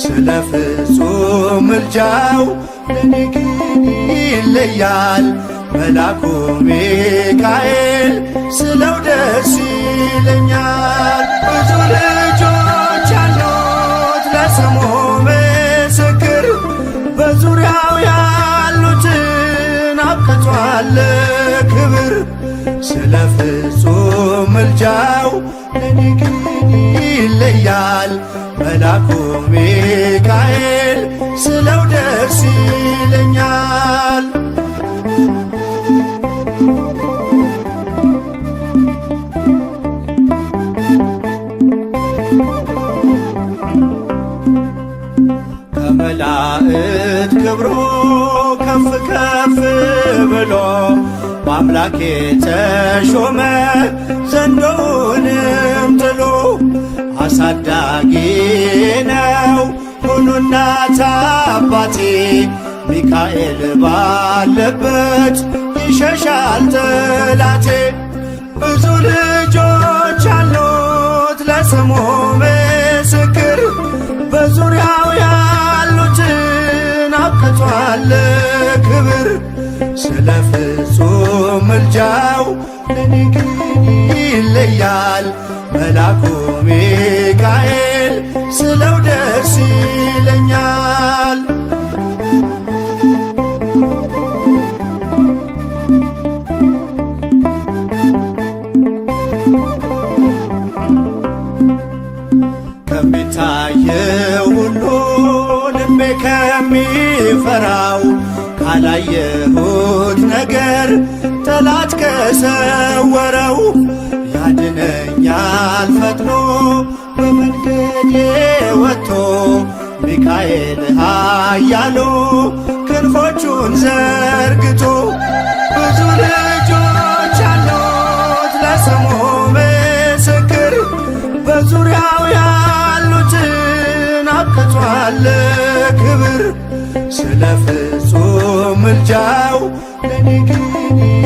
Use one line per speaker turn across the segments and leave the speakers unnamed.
ስለ ፍጹም ምልጃው ለኔ ግን ይለያል። መልአኩ ሚካኤል ስለው ደስ ይለኛል። ብዙ ልጆች ያሉት ለስሙ ምስክር በዙሪያው ያሉትን አብቅቷል ክብር። ስለ ፍጹም ምልጃው ለኔ ግን ይለያል። መልአኩ ሚካኤል ስለው ደስ ይለኛል። ከመላእክት ክብሩ ከፍ ከፍ ብሎ በአምላክ የተሾመ ዘንዶውንም ጥሎ አሳዳጊ ነው ሁሉ እናት አባቴ። ሚካኤል ባለበት ይሸሻል ጠላቴ። ብዙ ልጆች አሉት ለስሙ ምስክር በዙሪያው ያሉትን አብቅቷል ክብር። ስለ ፍጹም ምልጃው ለኔ ግን ይለያል። መልአኩ ሚካኤል ስለው ደስ ይለኛል። ከሚታየው ሁሉ ልቤ ከሚፈራው ካላየሁት ነገር ጠላት ከሰወረው ያድነኛል ፈጥኖ በመንገዴ ወጥቶ። ሚካኤል ኃያሉ ክንፎቹን ዘርግቶ ብዙ ልጆች አሉት ለስሙ ምስክር በዙሪያው ያሉትን አብቅቷል ክብር። ስለ ፍጹም ምልጃው ለኔ ግን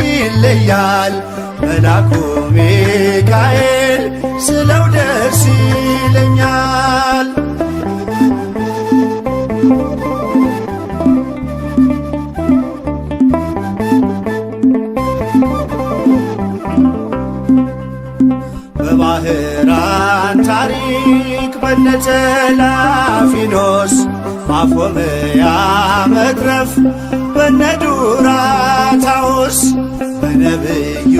ይለያል። መልአኩ ሚካኤል ስለው ደስ ይለኛል። በባህራን ታሪክ በነ ተላፊኖስ ማፎምያ መትረፍ በነ ዱራታውስ በነቢዩ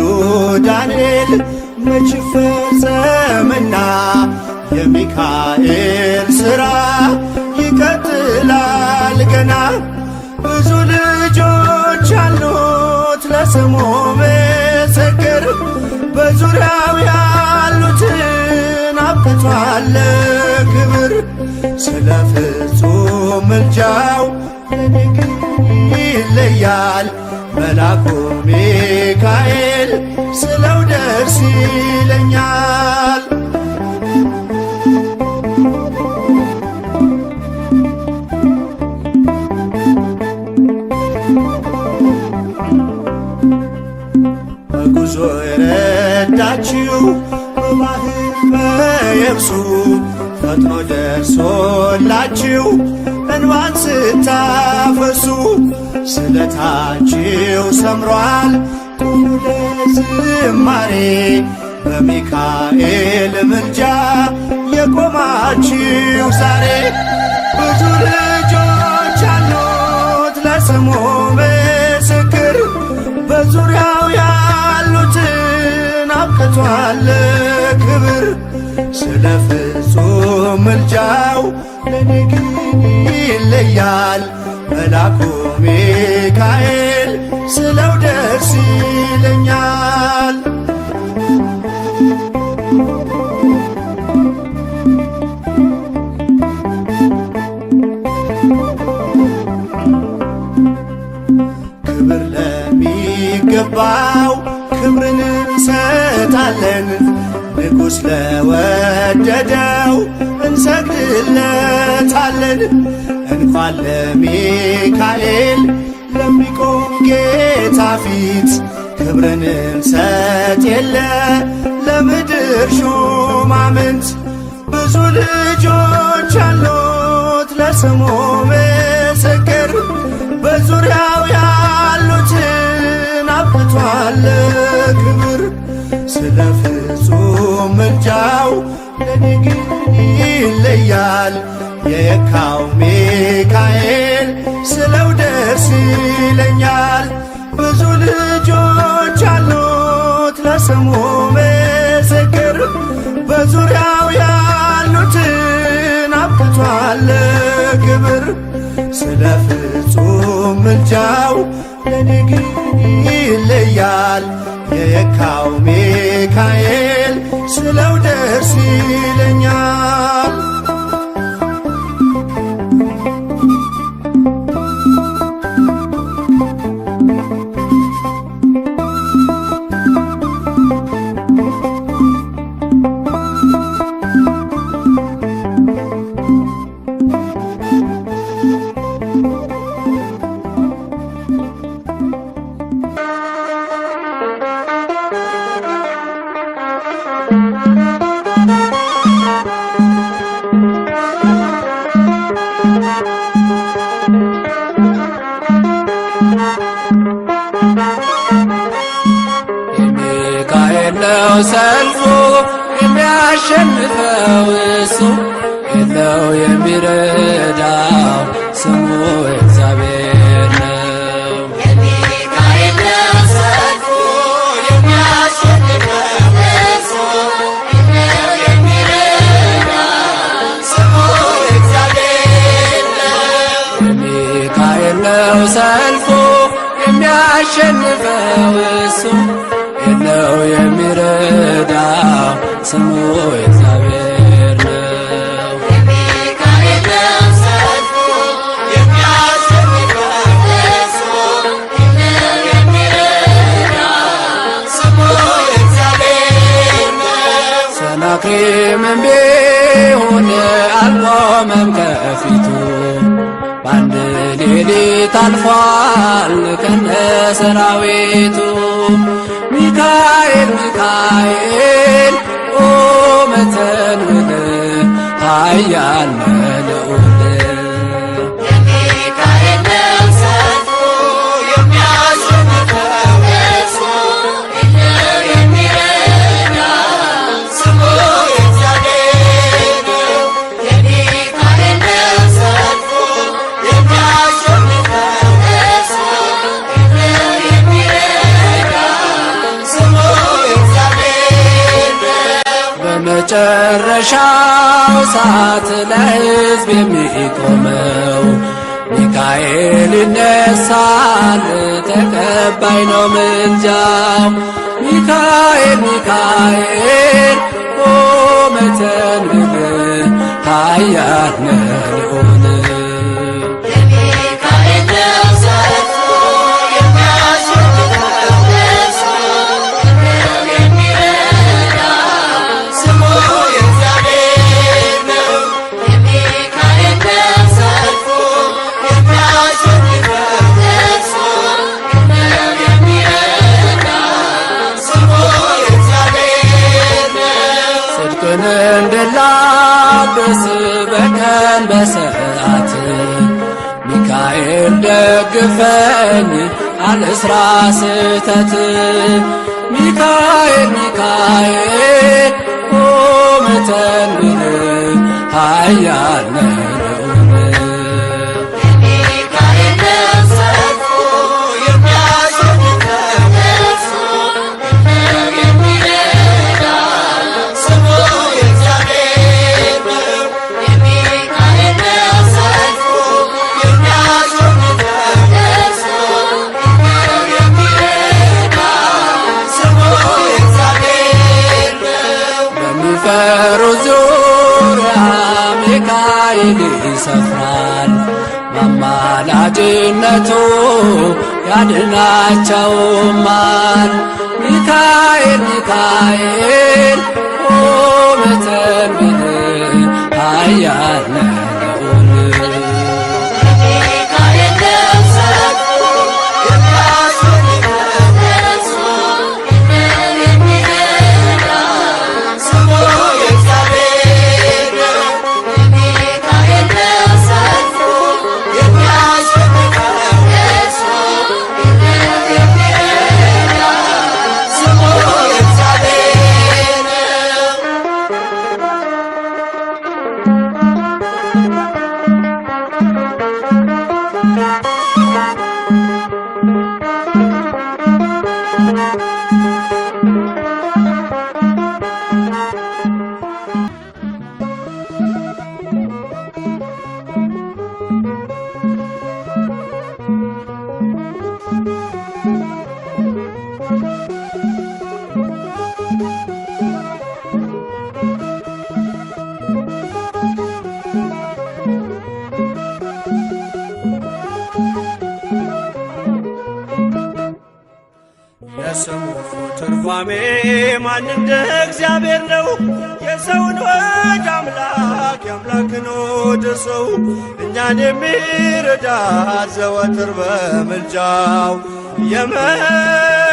ዳንኤል መች ፈጸምና የሚካኤል ሥራ ይቀጥላል ገና። ብዙ ልጆች አሉት ለስሙ ምስክር በዙሪያው ያሉትን አብቅቷል ክብር። ስለ ፍጹም ምልጃው ለኔ ግን ይለያል። መልአኩ ሚካኤል ስለው ደስ ይለኛል። በጉዞ የረዳችው በባህር በየብሱ ፈጥኖ ደርሶላችሁ እንባን ስታፈሱ ስለታችሁ ሰምሯል ቁሙ ለዝማሬ። በሚካኤል ምልጃ የቆማችሁ ዛሬ ብዙ ልጆች አሉት ለስሙ ምስክር በዙሪያው ያሉትን አብቅቷል ክብር። ስለ ፍጹም ምልጃው ለኔ ግን ይለያል። መልአኩ ሚካኤል ስለው ደስ ይለኛል። ክብር ለሚገባው ክብርን እንሰጣለን። ንጉሥ ለወደደው እንሰግድለታለን። እንኳን ለሚካኤል ለሚቆም ጌታ ፊት ክብርን እንሰጥ የለ ለምድር ሹማምንት። ብዙ ልጆች አሉት ለስሙ ምስክር በዙሪያው ያሉትን አብቅቷል ክብር። ስለ ፍጹም ምልጃው ለኔ ግን ይለያል የየካው ሚካኤል ስለው ደስ ይለኛል። ብዙ ልጆች አሉት ለስሙ ምስክር በዙሪያው ያሉትን አብቅቷል ክብር። ስለ ፍጹም ምልጃው ለኔ ግን ይለያል የየካው ሚካኤል ስለው ደስ ይለኛል።
የሚካኤል ነው ሰልፉ የሚያሸንፈው እሱ የለው የሚረዳው ስሙ እግዚአብሔር ነው።
የሚካኤል ነው ሰልፉ የሚያሸንፈው እሱ የለው የሚረዳው ስሙ እግዚአብሔር ነው።
የሚካኤል ነው ሰልፉ የሚያሸንፈው እሱ የለው የሚረዳው ስሙ እግዚአብሔር ነው።
የሚካኤል ነው ሰልፉ የሚያሸንፈው እሱ የለው የሚረዳው ስሙ እግዚአብሔር ነው።
ሰናክሬምም ቢሆን አልቆመም ከፊቱ በአንድ ሌሊት አልፏል ከነ ሰራዊቱ። ሚካኤል ሚካኤል ቆመ ተንብል ኃያል ልዑል።
የሚካኤል ነው ሰልፉ የሚያሸንፈው እሱ የለው የሚረዳው ስሙ እግዚአብሔር ነው። የሚካኤል ነው ሰልፉ የሚያሸንፈው እሱ የለው የሚረዳው ስሙ እግዚአብሔር ነው።
በመጨረሻው ሰዓት ለሕዝብ የሚቆመው ሚካኤል ይነሳል ተቀባይ ነው ምልጃው። ሚካኤል ሚካኤል ቆመ ተንብል ኃያል ልዑል።
የሚካኤል ነው ሰልፉ የሚያሸንፈው እሱ የለው የሚረዳው ስሙ እግዚአብሔር ነው። የሚካኤል ነው ሰልፉ የሚያሸንፈው እሱ የለው የሚረዳው ስሙ እግዚአብሔር ነው።
ጽድቅን እንድላበስ በቀን በሰዓት ሚካኤል ደግፈኝ አልስራ ስህተት። ሚካኤል ሚካኤል ቆመ ተንብል ኃያል ልዑል።
የሚካኤል ነው ሰልፉ የሚያሸንፈው እሱ የለው የሚረዳው ስሙ እግዚአብሔር ነው። የሚካኤል ነው ሰልፉ የሚያሸንፈው እሱ የለው የሚረዳው ስሙ እግዚአብሔር ነው።
በሚፈሩ ዙሪያ ሚካኤል ይሰፍራል በአማላጅነቱ ያድናቸውማል። ሚካኤል ሚካኤል ቆመ ተንብል ኃያል ልዑል።
የሚካኤል ነው ሰልፉ የሚያሸንፈው እሱ የለው የሚረዳው ስሙ እግዚአብሔር ነው። የሚካኤል ነው ሰልፉ
ትርጓሜ ማን እንደ እግዚአብሔር ነው? የሰውን ወደ አምላክ የአምላክን ወደ ሰው እኛን የሚረዳ ዘወትር በምልጃው የመላእክት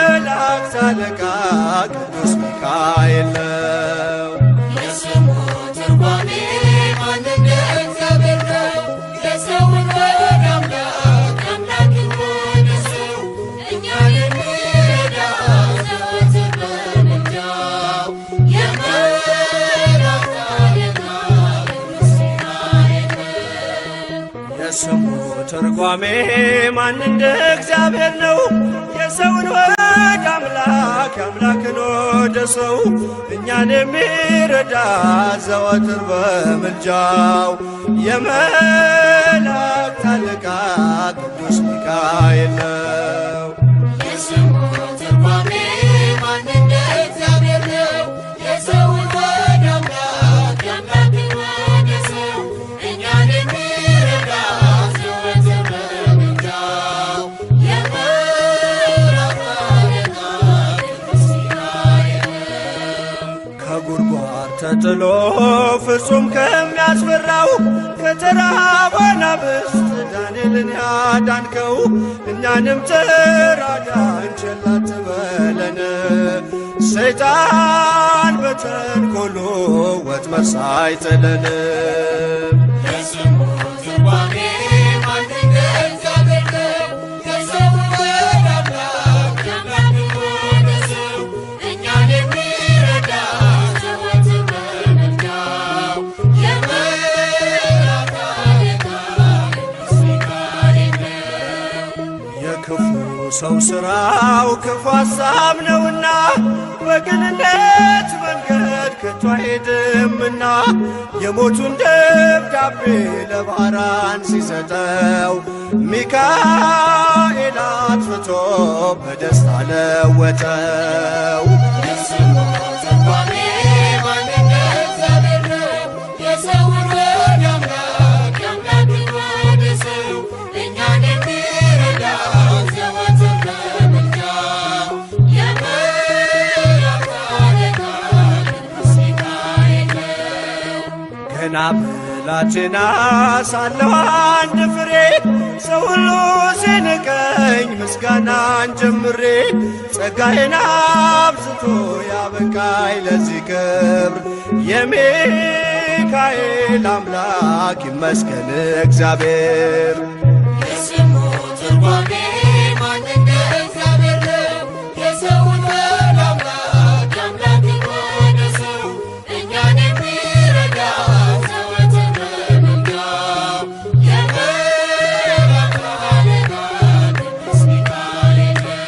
አለቃ ቅዱስ ሚካኤል ነው።
የስሙ ትርጓሜ ማን እንደ እግዚአብሔር ነው? የሰውን ወደ አምላክ የአምላክን ወደ ሰው እኛን የሚረዳ ዘወትር በምልጃው የመላእክት አለቃ ቅዱስ ሚካኤል ነው።
የስሙ ትርጓሜ ማን እንደ እግዚአብሔር ነው? የሰውን ወደ አምላክ የአምላክን ወደ ሰው እኛን የሚረዳ ዘወትር በምልጃው የመላእክት አለቃ ቅዱስ ሚካኤል ነው።
የስሙ ትርጓሜ ማን እንደ እግዚአብሔር ነው? የሰውን ወደ አምላክ የአምላክን ወደ ሰው እኛን የሚረዳ ዘወትር በምልጃው የመላእክት አለቃ ቅዱስ ሚካኤል ነው።
ከጉድጓድ ተጥሎ ፍጹም ከሚያስፈራው ከተራበ አናብስት ዳንኤልን ያዳንከው እኛንም ተራዳን ቸል አትበለን። ሰይጣን በተንኰሉ ወጥመድ ሳይጥለን
የስሙ ትርጓሜ ማን እንደ እግዚአብሔር ነው? የሰውን ወደ አምላክ የአምላክን ወደ ሰው እኛን የሚረዳ ዘወትር በምልጃው የመላእክት አለቃ ቅዱስ ሚካኤል ነው።
የክፉ ሰው ሥራው ክፉ ሐሳብ ነውና በቅንነት መንገድ ከቶ አይሄድምና የሞቱን ደብዳቤ ለባህራን ሲሰጠው ሚካኤል አጥፍቶ በደስታ ለወጠው።
የስሙ ትርጓሜ ማን እንደ እግዚአብሔር ነው? የሰውን ወደ አምላክ የአምላክን ወደ ሰው እኛን የሚረዳ ዘወትር በምልጃው የመላእክት አለቃ ቅዱስ ሚካኤል ነው።
ገና ብላቴና ሳለሁ አንድ ፍሬ ሰው ሁሉ ሲንቀኝ ምስጋናን ጀምሬ ጸጋዬን አብዝቶ ያበቃኝ ለዚህ ክብር የሚካኤል አምላክ ይመስገን እግዚአብሔር።
የስሙ ትርጓሜ ማን እንደ እግዚአብሔር ነው? የሰውን ወደ አምላክ የአምላክን ወደ ሰው እኛን የሚረዳ ዘወትር በምልጃው የመላእክት አለቃ ቅዱስ ሚካኤል ነው።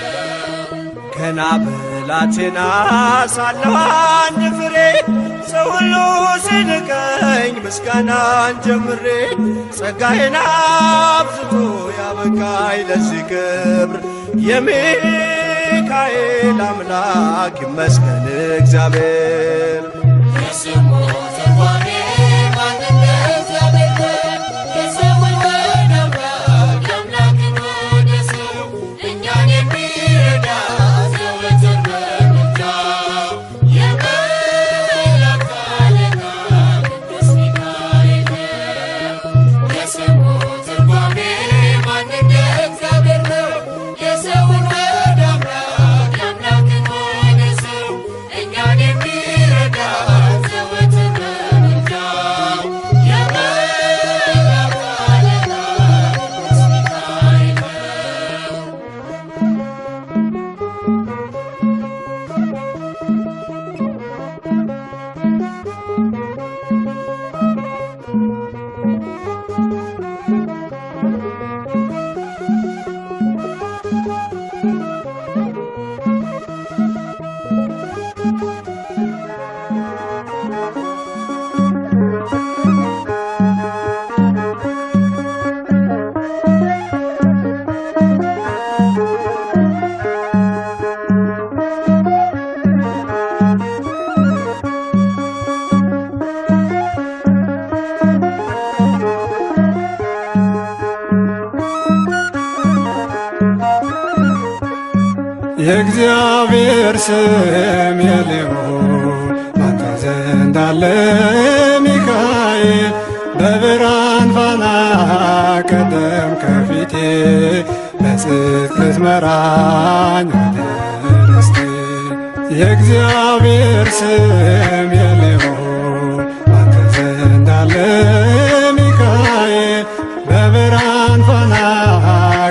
ገና ብላቴና ሳለሁ አንድ ፍሬ ሰው ሁሉ ሲንቀኝ ምስጋናን ጀምሬ ጸጋዬን አብዝቶ ያበቃኝ ለዚህ ክብር የሚካኤል አምላክ ይመስገን እግዚአብሔር።
የስሙ ትርጓሜ ማን እንደ እግዚአብሔር ነው? የሰውን ወደ አምላክ የአምላክን ወደ ሰው እኛን የሚረዳ ዘወትር በምልጃው የመላእክት አለቃ ቅዱስ ሚካኤል ነው። የስሙ ትርጓሜ ማን እንደ እግዚአብሔር ነው? የሰውን ወደ አምላክ የአምላክን ወደ ሰው እኛን የሚረዳ ዘወትር በምልጃው
የእግዚአብሔር ስም የልዑል ባንተ ዘንድ አለ ሚካኤል በብርሃን ፋና ቀደም ከፊቴ በጽድቅ ልትመራኝ ወደ ርስቴ የእግዚአብሔር ስም የልዑል ባንተ ዘንድ አለ ሚካኤል በብርሃን ፋና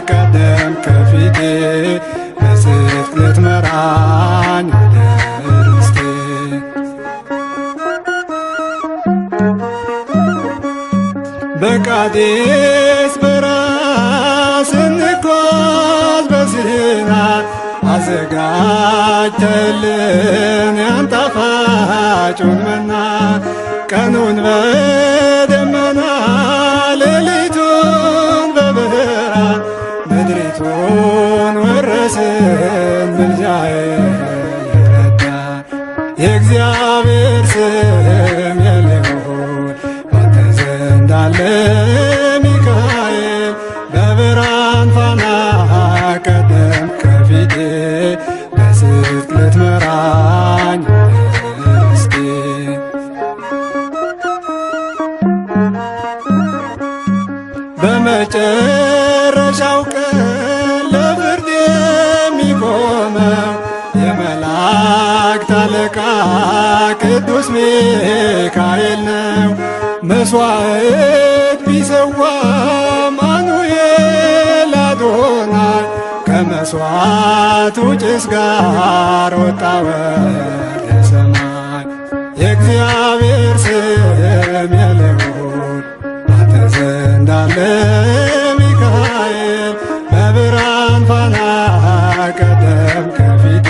ቀደም ከፊቴ በጽድቅ ልትመራኝ ወደ ርስቴ በቃዴስ በረሃ ስንጓዝ በሲና አዘጋጅተልን ያን ጣፋጩን መና ቀኑን በደመና ሌሊቱን በብርሃን ምድሪቱን ወረስን ምልጃዬ ይረዳን የእግዚአብሔር ስም የልዑል ባንተ ዘንድ አለ ሚካኤል በብርሃን ፋና ቀደም ከፊቴ በጽድቅ ልትመራኝ ርስቴ በመጨረሻው ቀን ለፍርድ የሚቆመው የመላእክት አለቃ ቅዱስ ሚካኤል ነው። መሥዋዕት ቢሰዋ አማኑኤል አዶናይ ከመሥዋዕቱ ጭስ ጋር ወጣ ወደ ሰማይ የእግዚአብሔር ስም የልዑል ባንተ ዘንድ አለ ሚካኤል በብርሃን ፋና ቀደም ከፊቴ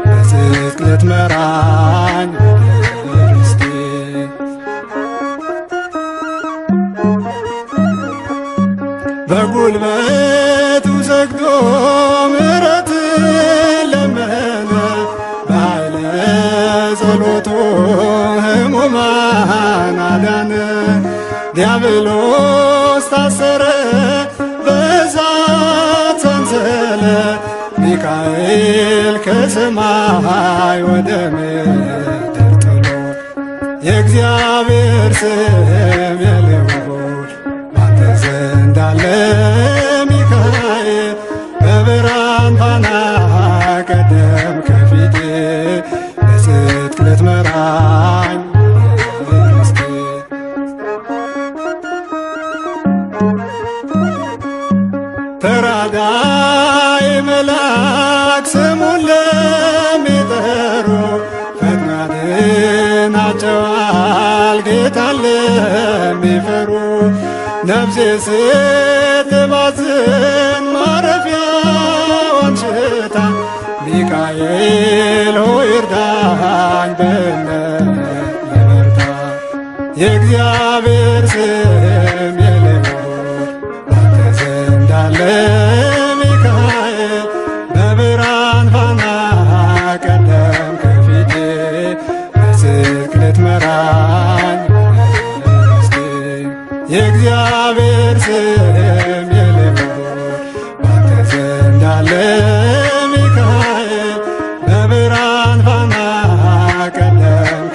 በጽድቅ ልትመራኝ ወደ ርስቴ በጉልበቱ ሰግዶ ምሕረት ለመነ በኃይለ ጸሎቱ ሕሙማን አዳነ ዲያብሎስ ታሰረ በእሳት ሰንሰለት ሚካኤል ከሰማይ ወደ ምድር ጥሎ የእግዚአብሔር ስም የልዑል ባንተ ዘንድ አለ ሚካኤል በብርሃን ፋና ቀደም ከፊቴ በጽድቅ ልትመራኝ ርስቴ ተራዳይ መልአክ ስሙን ለሚጠሩ ፈጥኖ ያድናቸዋል ጌታን ለሚፈሩ ነፍሴ ስትባዝን ማረፊያዋን ሽታ ሚካኤል ሆይ እርዳኝ በእምነት ልበርታ የእግዚአብሔር ስም የልዑል ባንተ ዘንድ አለ ሚካኤል በብርሃን ፋና ቀደም ከፊቴ በጽድቅ ልትመራኝ ርስቴ የእግዚአብሔር ስም የልዑል ባንተ ዘንድ አለ ሚካኤል በብርሃን ፋና ቀደም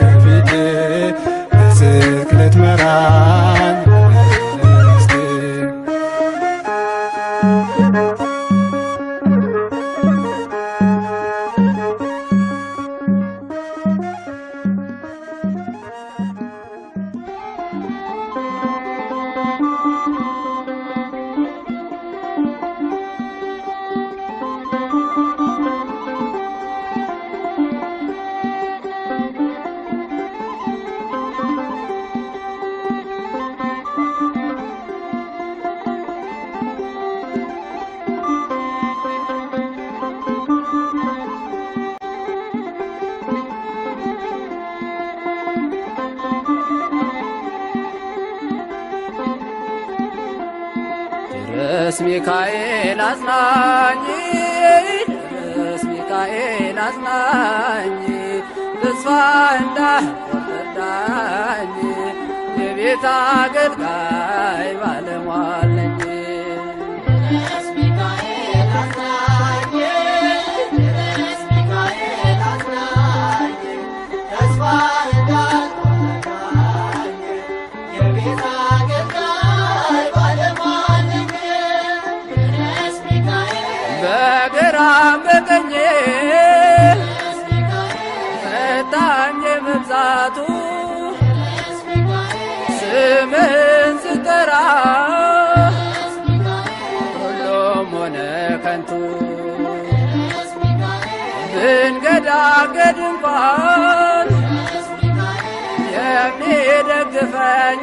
ከፊቴ በጽድቅ ልትመራኝ ርስቴ
ድረስ ሚካኤል አጽናኝ ድረስ ሚካኤል አጽናኝ ተስፋ እንዳልቆርጥ እርዳኝ የቤት አገልጋይ ባለሟል ነኝ።
ድረስ ሚካኤል አጽናኝ
በመምጣቱ ስምህን ስጠራ ሁሉም ሆነ ከንቱ። ብንገዳገድ እንኳን የሚደግፈኝ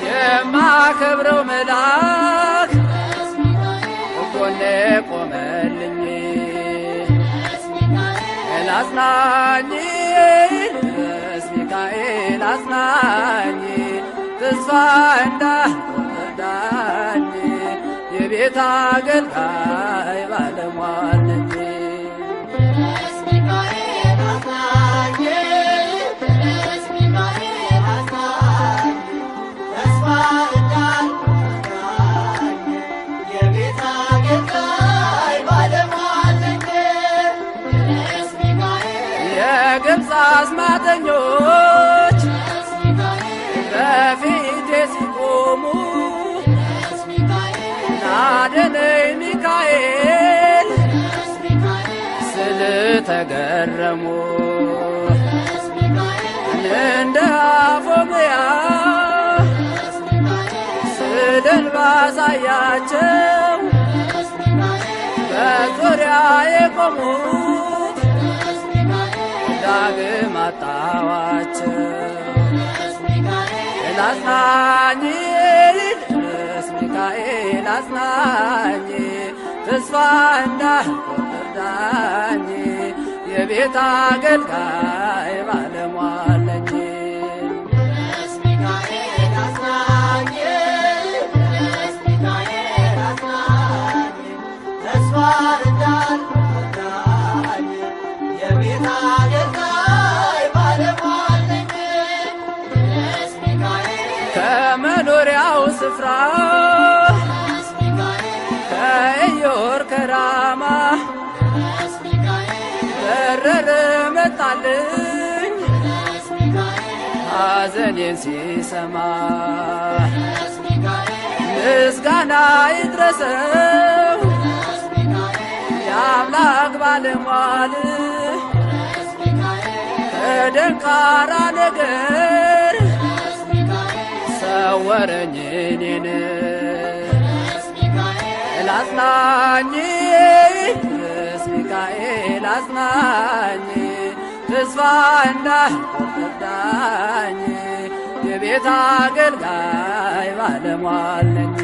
የማከብረው መልአክ ጎኔ ቆመልኝ። አጽናኝ ቅዱስ ሚካኤል አጽናኝ ተስፋ እንዳትቆርጥ የቤት አገልጋይ ባለሟል ነኝ። የግብፅ አስማተኞች በፊቴ ሲቆሙ ናደነኝ ሚካኤል ስል ተገረሙ። እንደ አፎምያ ስልን ባሳያቸው በዙሪያ የቆሙት ዳግም አጣዋቸው። አጽናኝ ቅዱስ ሚካኤል አጽናኝ ተስፋ እንዳትቆርጥ የቤት አገልጋይ ባለሟል ነኝ። ከመኖሪያው ስፍራ ከኢዮር ከራማ በረረ መጣልኝ ሐዘኔን ሲሰማ። ምስጋና ይድረሰው የአምላክ ባለሟል ከደንቃራ ነገር ሰወረኝ እኔን። አጽናኝ ቅዱስ ሚካኤል አጽናኝ ተስፋ እንዳትቆርጥ የቤት አገልጋይ ባለሟል ነኝ።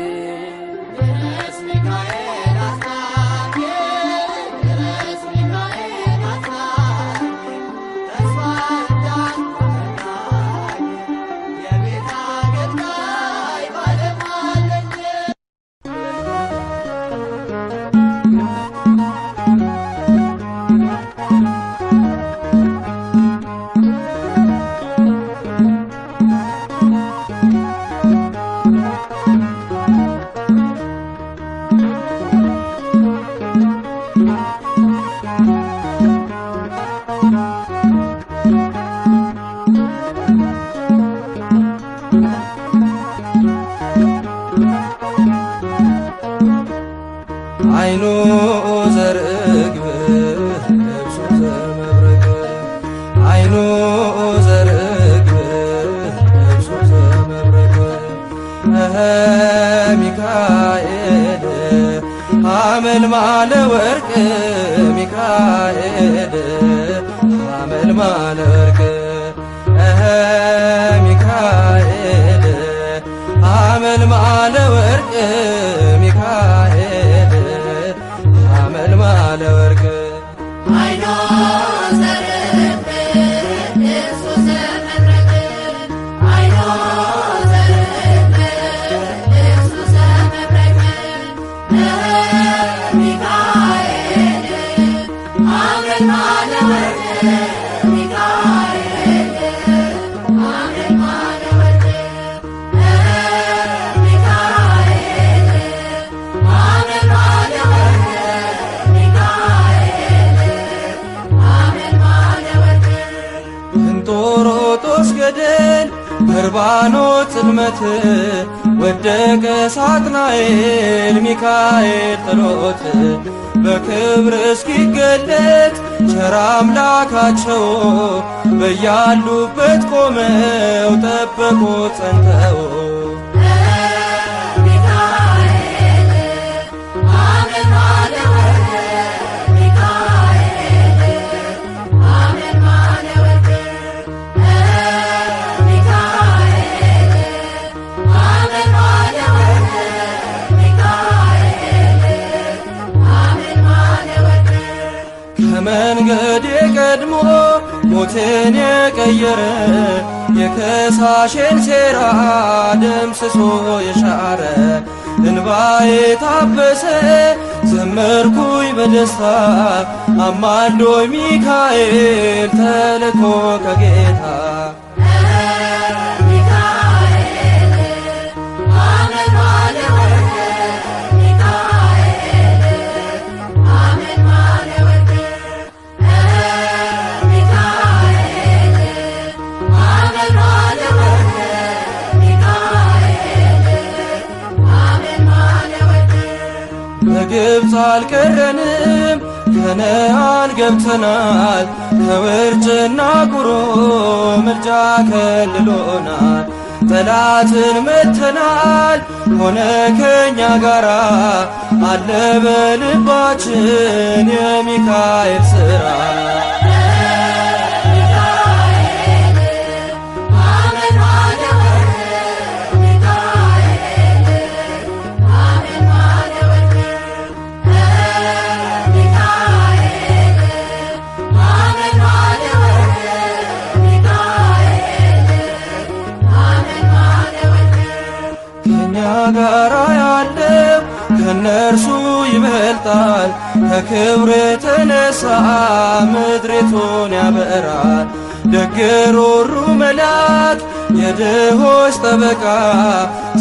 አይኑ ዘርግብ ልብሱ ዘመብረቅ አይኑ ዘርግብ ልብሱ ዘመብረቅ ሚካኤል ሐመልማለ ወርቅ ሚካኤል ሐመልማለ ወርቅ ሚካኤል ሐመልማለ ወርቅ ሚካኤል ሐመልማለ ወርቅ
አይኖ ዘርግብ ልብሱ ዘመብረቅ አይኖ ዘርግብ ልብሱ ዘመብረቅ ሚካኤል ሐመልማለ ወርቅ ሚካኤል ሐመልማለ ወርቅ ሚካኤል ሐመልማለ ወርቅ
እንጦሮጦስ ገደል በርባኖስ ጽልመት ወደቀ ሳጥናኤል ሚካኤል ጥሎት በክብር እስኪገለጥ ቸር አምላካቸው በያሉበት ቆመው ጠበቁት ጸንተው። ከመንገዴ ቀድሞ ሞቴን የቀየረ የከሳሼን ሴራ ደምስሶ የሻረ እንባዬ ታበሰ ዘመርኩኝ በደስታ አማልዶኝ ሚካኤል ተልኮ ከጌታ። በግብፅ አልቀረንም ከነዓን ገብተናል። ከውርጭና ቁሮ ምልጃ ከልሎናል። ጠላትን መተናል ሆነ ከኛ ጋራ አለ በልባችን የሚካኤል ሥራ። ጋራ ያለው ከነርሱ ይበልጣል። ከክብሩ የተነሳ ምድሪቱን ያበራል። ደግ ሩሩ መልአክ የድሆች ጠበቃ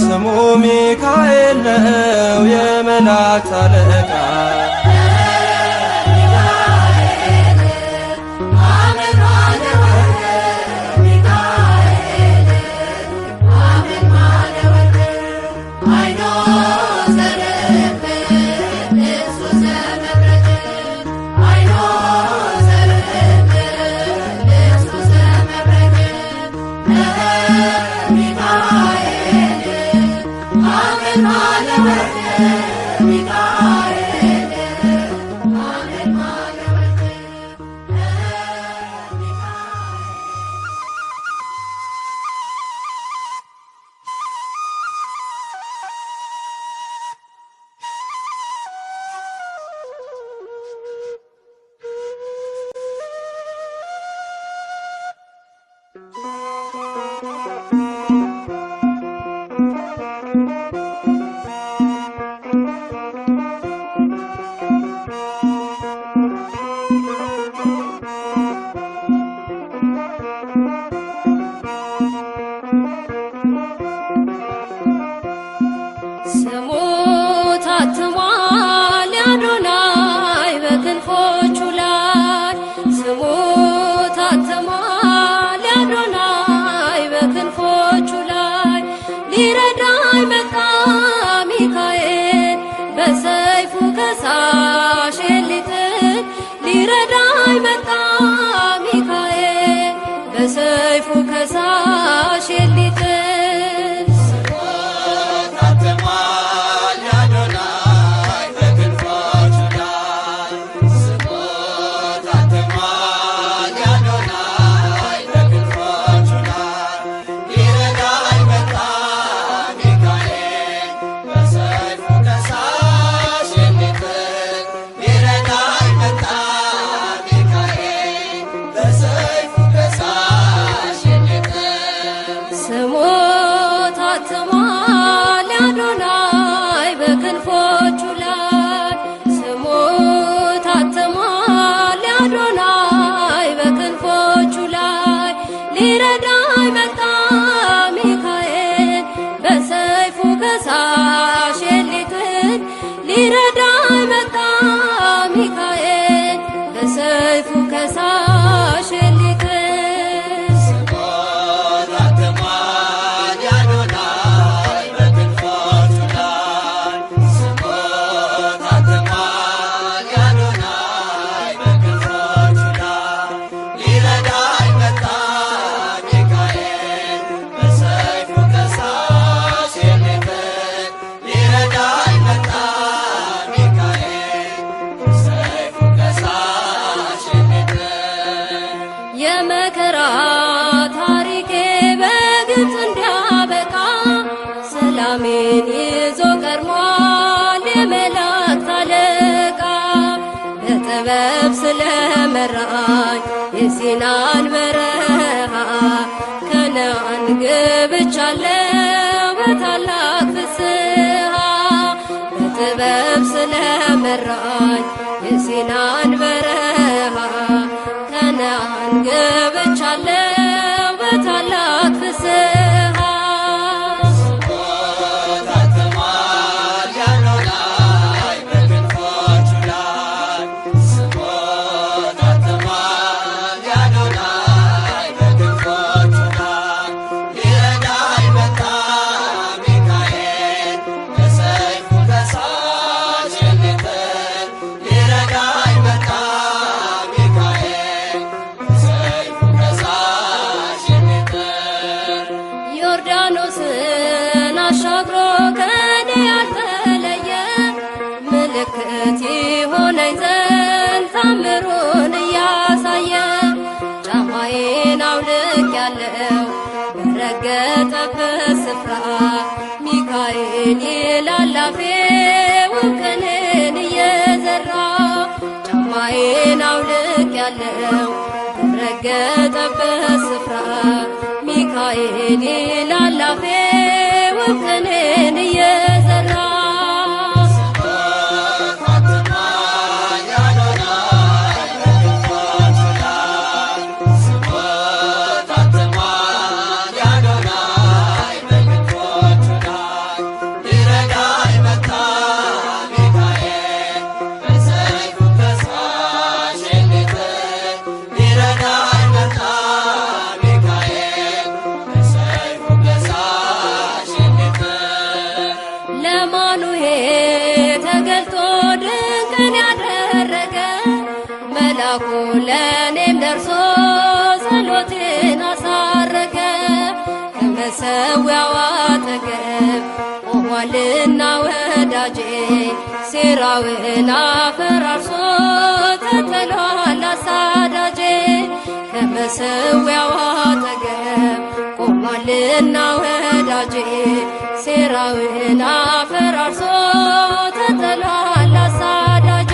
ስሙ ሚካኤል ነው የመላእክት አለቃ።
በሰይፉ ከሳሽ ሊጥል
ታትሟል ያዶናይ በክንፎቹ ላይ ስሙ ታትሟል ያዶናይ በክንፎቹ ላይ ሊረዳኝ መጣ ሚካኤል በሰይፉ ከሳሽ ሊጥል ሊረዳኝ መጣ ሚካኤል በሰይፉ ከሳሽ ሊጥል
ስሙ የመከራ ታሪኬ በግብፅ እንዲያበቃ ሰላሜን ይዞ ቀድሟል የመላእክት አለቃ። በጥበብ ስለመራኝ የሲናን በረሃ ከነዓን ገብቻለሁ በታላቅ ፍስሐ። በጥበብ ስለመራኝ የሲናን በረሃ ከነዓን ገብቻለሁ በታላቅ ፍስሐ። ዮርዳኖስን አሻግሮ ከኔ ያልተለየ ምልክት ይሆነኝ ዘንድ ታምሩን እያሳየ ጫማዬን አውልቄአለሁ በረገጠበት ስፍራ ሚካኤል ይላል አፌ ውቅንን እየዘራ። ጫማዬን አውልቄአለሁ በረገጠበት ስፍራ ሚካኤል ይላል አፌ ውቅንን እየዘራ። ተገልጦ ድንቅን ያደረገ መላኩ ለእኔም ደርሶ ጸሎቴን አሳረገ። ከመሠዊያው አጠገብ ቆሟልና ወዳጄ ሴራውን አፈራርሶ ተጥሏል አሳዳጄ። ከመሠዊያው አጠገብ ቆሟልና ወዳጄ ሴራውን አፈራርሶ ተጥሏል አሳዳጄ።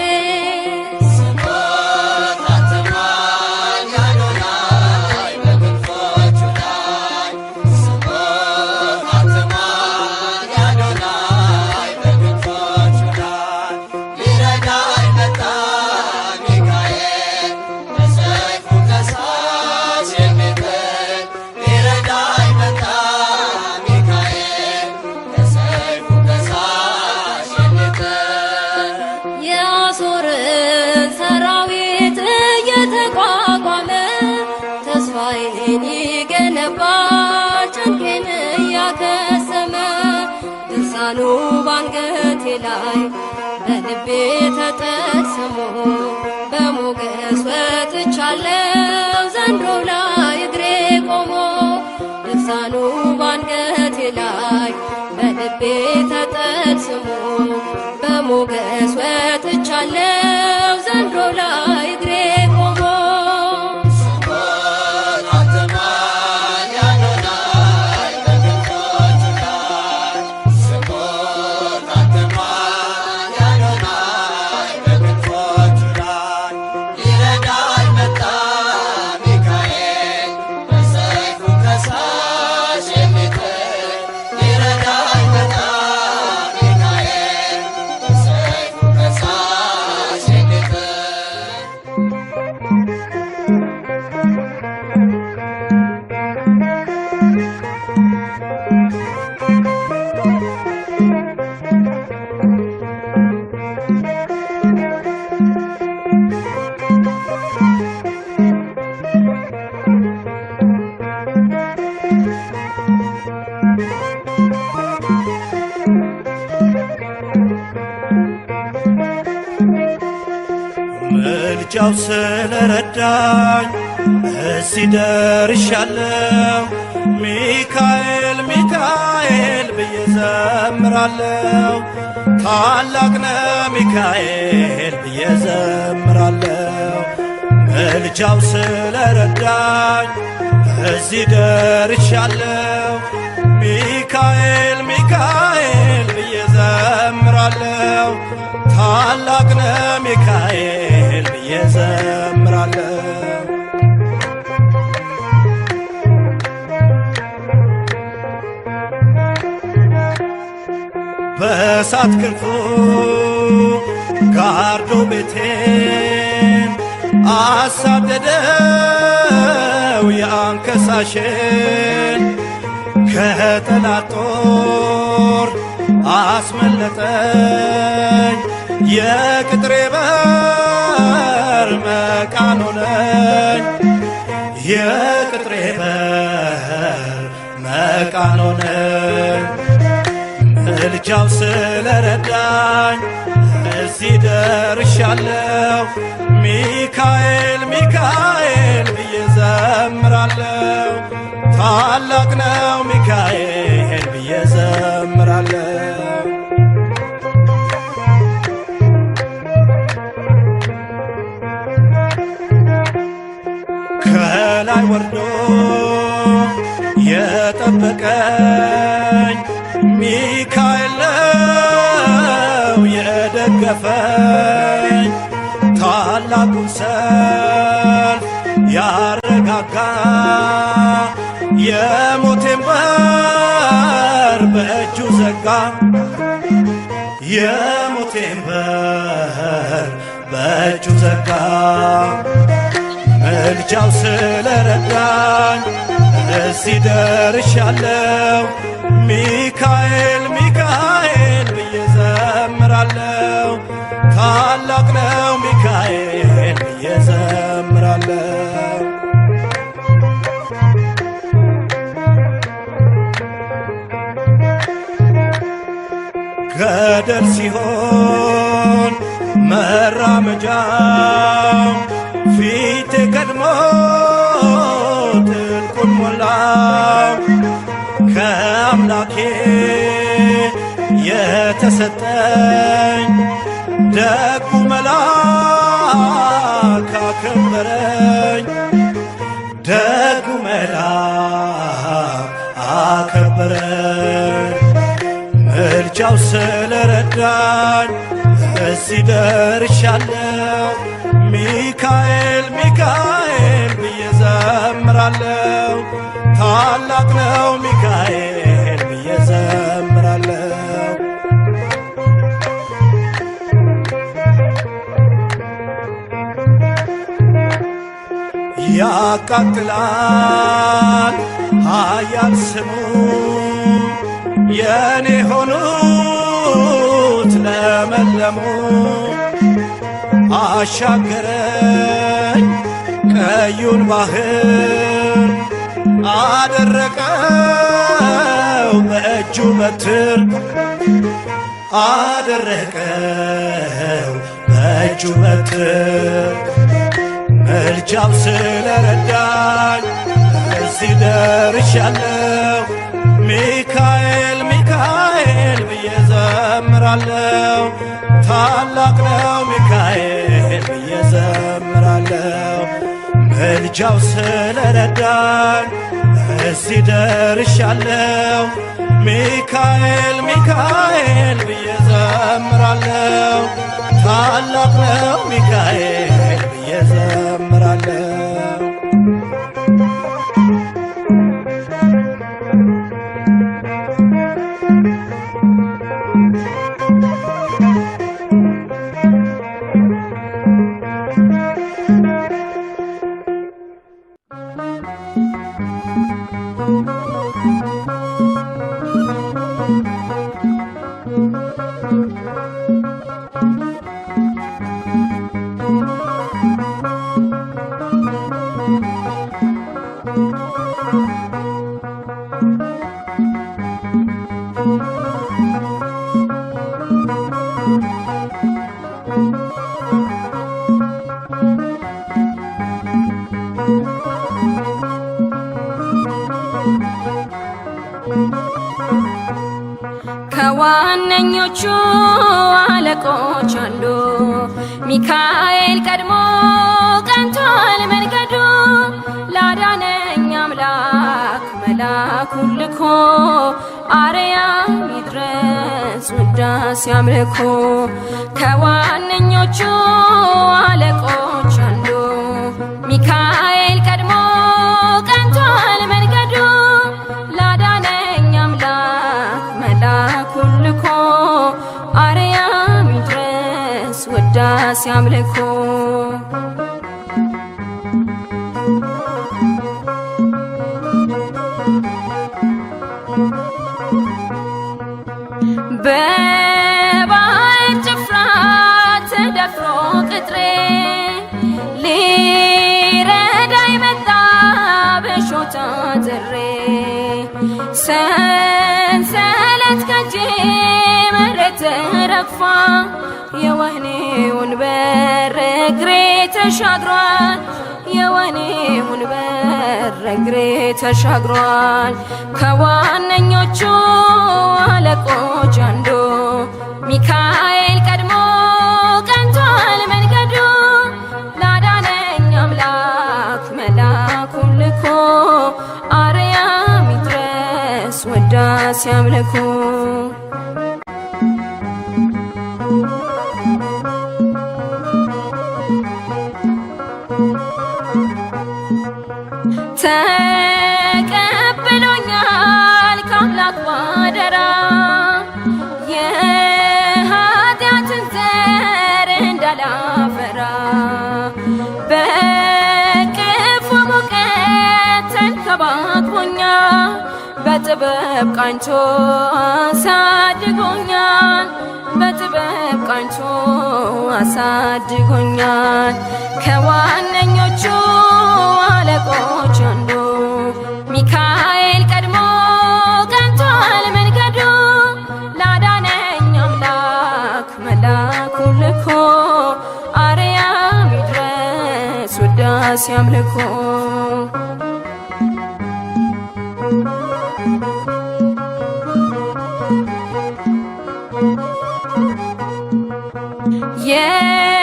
የአሦርን ሰራዊት እየተቋቋመ ተስፋዬን ይገነባል ጭንቄን እያከሰመ። ድርሳኑ ባንገቴ ላይ በልቤ ተጠቅስሞ በሞገስ ወጥቻለሁ ዘንዶው ላይ እግሬ ቆሞ። ድርሳኑ ባንገቴ ላይ በልቤ ተጠቅስሞ በሞገስ ወጥቻለሁ ዘንዶው ላይ እግሬ ቆሞ።
ምልጃው ስለረዳኝ እዚህ ደርሻለሁ። ሚካኤል ሚካኤል ብዬ ዘምራለሁ። ታላቅ ነህ ሚካኤል ብዬ ዘምራለሁ። ምልጃው ስለረዳኝ እዚህ ደርሻለሁ። ሚካኤል ሚካኤል ብዬ ዘምራለሁ። ታላቅ ነህ ሚካኤል ብዬ ዘምራለሁ። በእሳት ክንፉ ጋርዶ ቤቴን አሳደደው የአንከሳሽን ከጠላት ጦር አስመለጠኝ። የቅጥሬ በር መቃን ሆነኝ። የቅጥሬ በር መቃን ሆነኝ። ምልጃው ስለረዳኝ እዚህ ደርሻለሁ። ሚካኤል ሚካኤል ብዬ ዘምራለሁ። ታላቅ ነው ሚካኤል ብዬ ዘምራለሁ። ከላይ ወርዶ የጠበቀኝ ሚካኤል ነው የደገፈኝ። ታላቁን ሰልፍ ያረጋጋ የሞቴን በር በእጁ ዘጋ። የሞቴን በር በእጁ ዘጋ። ምልጃው ስለረዳኝ እዚህ ደርሻለሁ። ሚካኤል ሚካኤል ብዬ ዘምራለሁ። ታላቅ ነው ሚካኤል ብዬ ዘምራለሁ። ገደል ሲሆን መራመጃው ፊቴ ቀድሞ ጥልቁን ሞላው። ከአምላኬ የተሰጠኝ ደጉ መልአክ አከበረኝ። ደጉ መልአክ አከበረኝ። ምልጃው ስለረዳኝ እዚህ ደርሻለሁ። ሚካኤል ሚካኤል ብዬ ዘምራለሁ። ታላቅ ነው ሚካኤል ብዬ ዘምራለሁ። ያቃጥላል ኃያል ስሙ የኔ ሆኑት ለመለሙ። አሻገረኝ ቀዩን ባህር አደረቀው በእጁ በትር። አደረቀው በእጁ በትር። ምልጃው ስለረዳኝ እዚህ ደርሻለሁ። ሚካኤል ሚካኤል ብዬ ዘምራለሁ። ታላቅ ነው ሚካኤል ብዬ ዘምራለሁ። ምልጃው ስለረዳኝ እዚህ ደርሻለሁ። ሚካኤል ሚካኤል ብዬ ዘምራለሁ። ታላቅ ነው ሚካኤል ብዬ ዘምራለሁ።
ከዋነኞቹ አለቆች አንዱ ሚካኤል ቀድሞ ቀንቷል መንገዱ ላዳነኝ አምላክ መላኩን ልኮ አርያም ይድረስ ውዳሴ አምልኮ ከዋነኞቹ አለቆች አንዱ ሚካኤል ቀድሞ ቀንቷል መንገዱ ላዳነኝ አምላክ መላኩን ልኮ አርያም ይድረስ ውዳሴ አምልኮ በባዕድ ጭፍራ ተደፍሮ ቅጥሬ ሊረዳኝ መጣ በእሾህ ታጥሬ ሰንሰለት ከእጄ መሬት ረግፏ የወህኒውን በር እግሬ ተሻግሯል የወህኒውን በር እግሬ ተሻግሯል ከዋነኞቹ አለቆች አንዱ ሚካኤል ቀድሞ ቀንቷል መንገዱ ላዳነኝ አምላክ መላኩን ልኮ አርያም ይድረስ ውዳሴ አምልኮ ተቀብሎኛል ከአምላክ ባደራ የኃጢአትን ዘር እንዳላፈራ በክፉ ሙቀት ተንከባክቦኛል በጥበብ ቃኝቶ አሳድጎኛል በጥበብ ቃኝቶ አሳድጎኛል ከዋነኞቹ አለቆች አንዱ ሚካኤል ቀድሞ ቀንቷል መንገዱ ላዳነኝ አምላክ መላኩን ልኮ አርያም ይድረስ ውዳሴ አምልኮ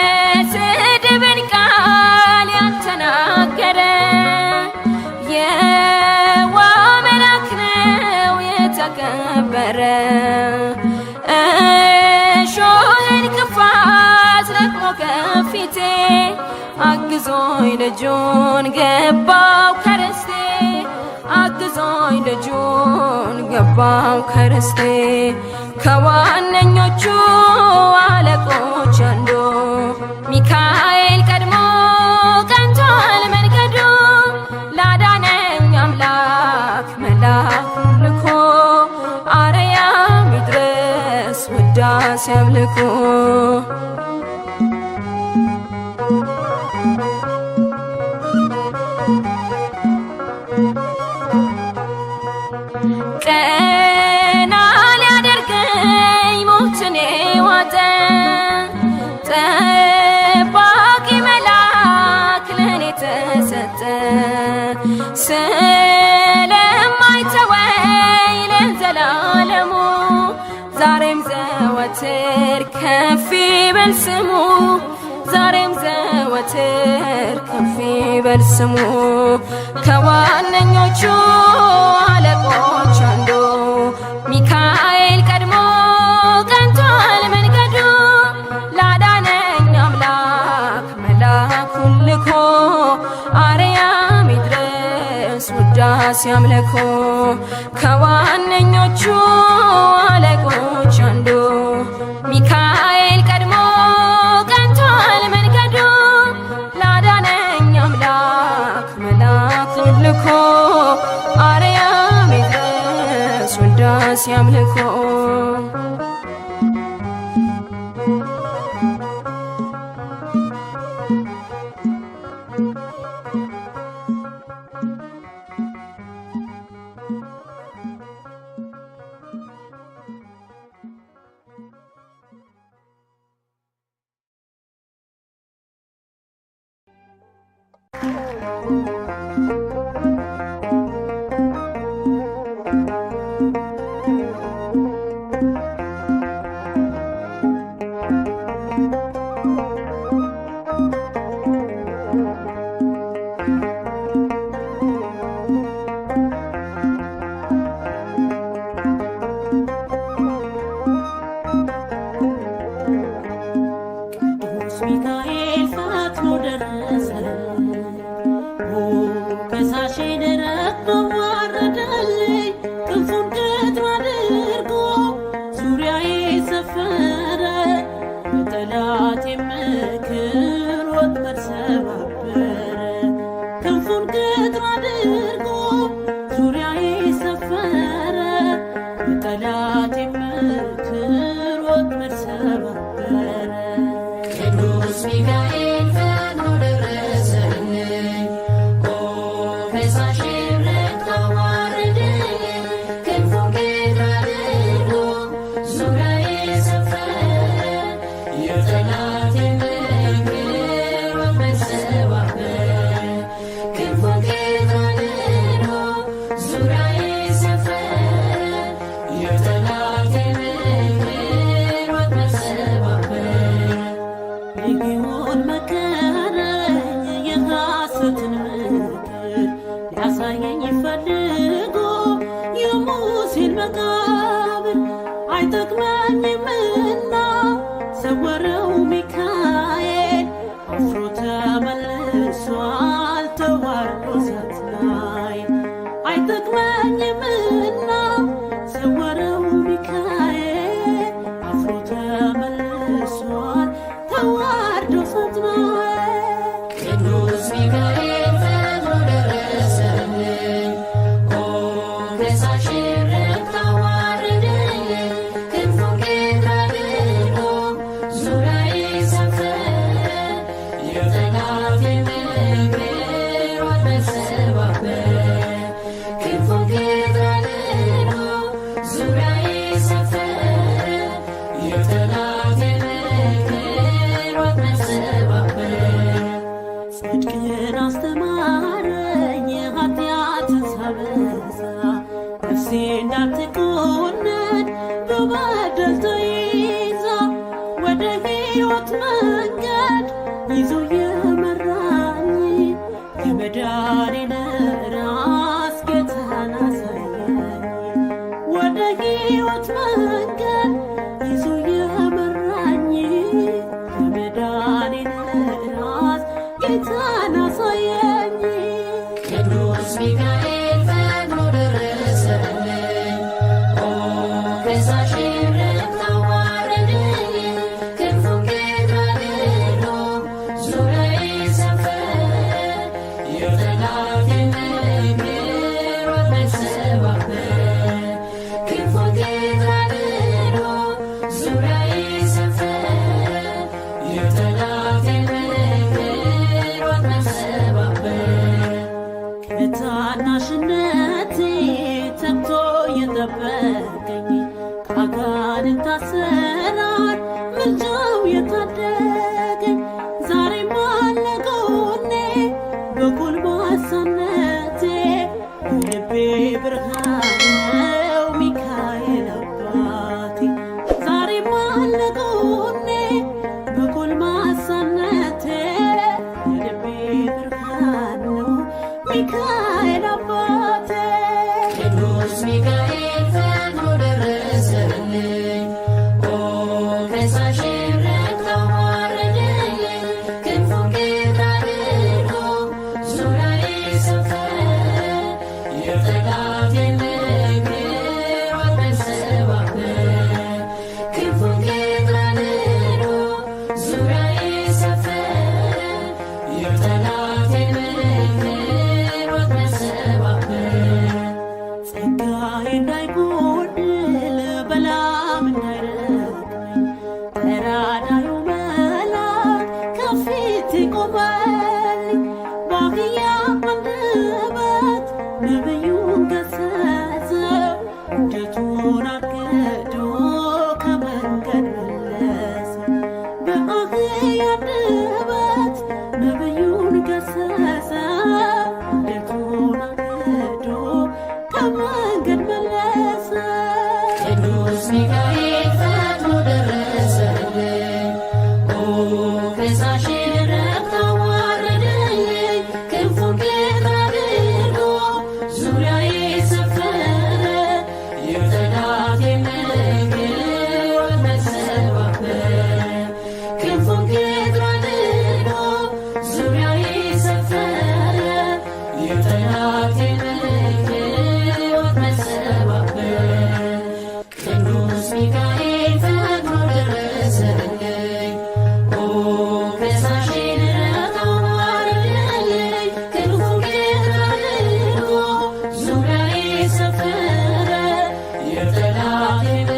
የስድብን ቃል ያልተናገረ የዋህ መልአክ ነው የተከበረ እሾህን ክፋት ለቅሞ ከፊቴ አግዞኝ ልጁን ገባው ከርስቴ አግዞኝ ልጁን ገባው ከርስቴ ከዋነኞቹ አለቆች አንዱ ሚካኤል ቀድሞ ቀንቷል መንገዱ ላዳነኝ አምላክ መላኩን ልኮ አርያም ይድረስ ውዳሴ አምልኮ ቀና ሊያደርገኝ ሞትን የዋጠ ጠባቂ መልአክ ለኔ ተሰጠ ስለማይተወኝ ለዘላለሙ ዛሬም ዘወትር ከፍ ይበል ስሙ ዛሬም ዘወትር ከፍ ይበል ስሙ ከዋነኞቹ አለቆች አንዱ ሚካኤል ቀድሞ ቀንቷል መንገዱ ላዳነኝ አምላክ መላኩን ልኮ አርያም ይድረስ ውዳሴ አምልኮ ከዋነኞቹ አለቆች አንዱ ሚካኤል ቀድሞ ቀንቷል መንገዱ ላዳነኝ አምላክ መላኩን ልኮ አርያም ይድረስ ውዳሴ አምልኮ
ፈሳሼን ረግጦ ዋረደልኝ ክንፉን ቅጥር አድርጎ ዙሪያዬ ሰፈረ በጠላቴ ምክር ወጥመድ ሰባበረ ክንፉን ቅጥር አድርጎ ዙሪያዬ ሰፈረ በጠላቴ ምክር ወጥመድ ሰባበረ
ቅዱስ ሚካኤል ፈጥኖ ደረሰልኝ ፈሳሼን ረግጦ አዋረደልኝ ክንፉን ቅጥር አድርጎ ዙሪያዬ ሰፈረ የጠላቴን ምክር ወጥመድ ሰባበረ ክንፉን ቅጥር አድርጎ ዙሪያዬ ሰፈረ የጠላቴን ምክር ወጥመድ ሰባበረ
ሊሆን መከረኝ የሐሰትን ምክር ሊያሳየኝ ፈልጎ የሙሴን መቃብር አይጠቅመኝምና ሰወረው ሚካኤል አፍሮ ተመልሷል ተዋርዶ ሳትናይ አይጠቅመኝምና ሰወረው ሚካኤል አፍሮ ተመልሷል ተዋርዶ ሳትናይ
ቅዱስ ሚካኤል ፈጥኖ ደረሰልኝ ፈሳሼን ረግጦ አዋረደልኝ ክንፉን ቅጥር አድርጎ ዙሪያዬ ሰፈረ የጠላቴን ምክር ወጥመድ ሰባበረ ክንፉን ቅጥር አድርጎ ዙሪያዬ ሰፈረ የጠላቴን ምክር ወጥመድ ሰባበረ
ጽድቅን አስተማረኝ ኃጢአትን ሳበዛ ነፍሴ እንዳትኮነን በበደል ተይዛ ወደ ሕይወት መንገድ ይዞ የመራኝ የመዳኔን ራስ ጌታን አሳየኝ ወደ ሕይወት መንገድ ይዞ የመራኝ የመዳኔን ራስ ጌታን አሳየኝ
ቅዱስ ሚካኤል ፈጥኖ ደረሰልኝ ፈሳሼን ረግጦ አዋረደልኝ ክንፉን ቅጥር አድርጎ ዙሪያዬ ሰፈረ የጠላቴን ምክር ወጥመድ ሰባበረ ክንፉን ቅጥር አድርጎ ዙሪያዬ ሰፈረ የጠላቴን ምክር ወጥመድ ሰባበረ
ከታናሽነቴ ተግቶ የጠበቀኝ ከአጋንንት አሰራር ምልጃው የታደገኝ ዛሬም አለ ጎኔ በጎልማሳነቴ የልቤ ብርሃን ነው ሚካኤል አባቴ ዛሬም አለ ጎኔ በጎልማሳነቴ የልቤ ብርሃን ነው ሚካኤል አባቴ
ቅዱስ ሚካኤል ፈጥኖ ደረሰልኝ ፈሳሼን ረግጦ አዋረደልኝ ክንፉን ቅጥር አድርጎ ዙሪያዬ ሰፈረ የጠላቴን ምክር ወጥመድ ሰባበረ ክንፉን ቅጥር አድርጎ ዙሪያዬ ሰፈረ የጠላቴን ምክር ወጥመድ ሰባበረ
ጸጋዬ እንዳይጎድል በላም እንዳይረግመኝ ተራዳዩ መልአክ ከፊቴ ቆመልኝ በአህያ አንደበት ነቢዩን ገሰጸው እንዴቱን አግዶ ከመንገድ መለሰው በአህያ አንደበት ነቢዩን ገሰጸው እንዴቱን አግዶ ከመንገድ መለሰው
ቅዱስ ሚካኤል ፈጥኖ ደረሰልኝ ፈሳሼን ረግጦ አዋረደልኝ ክንፉን ቅጥር አድርጎ ዙሪያ
የጠላቴን ወጥመድ ሰባበር ቅዱስ ሚካኤል ፈጥኖ ደረሰልኝ። ኦ ከሳሼን አዋረደልኝ። ክንፉን ጌታ አድርጎ ዙሪያዬ ሰፈረ። የጠላቴን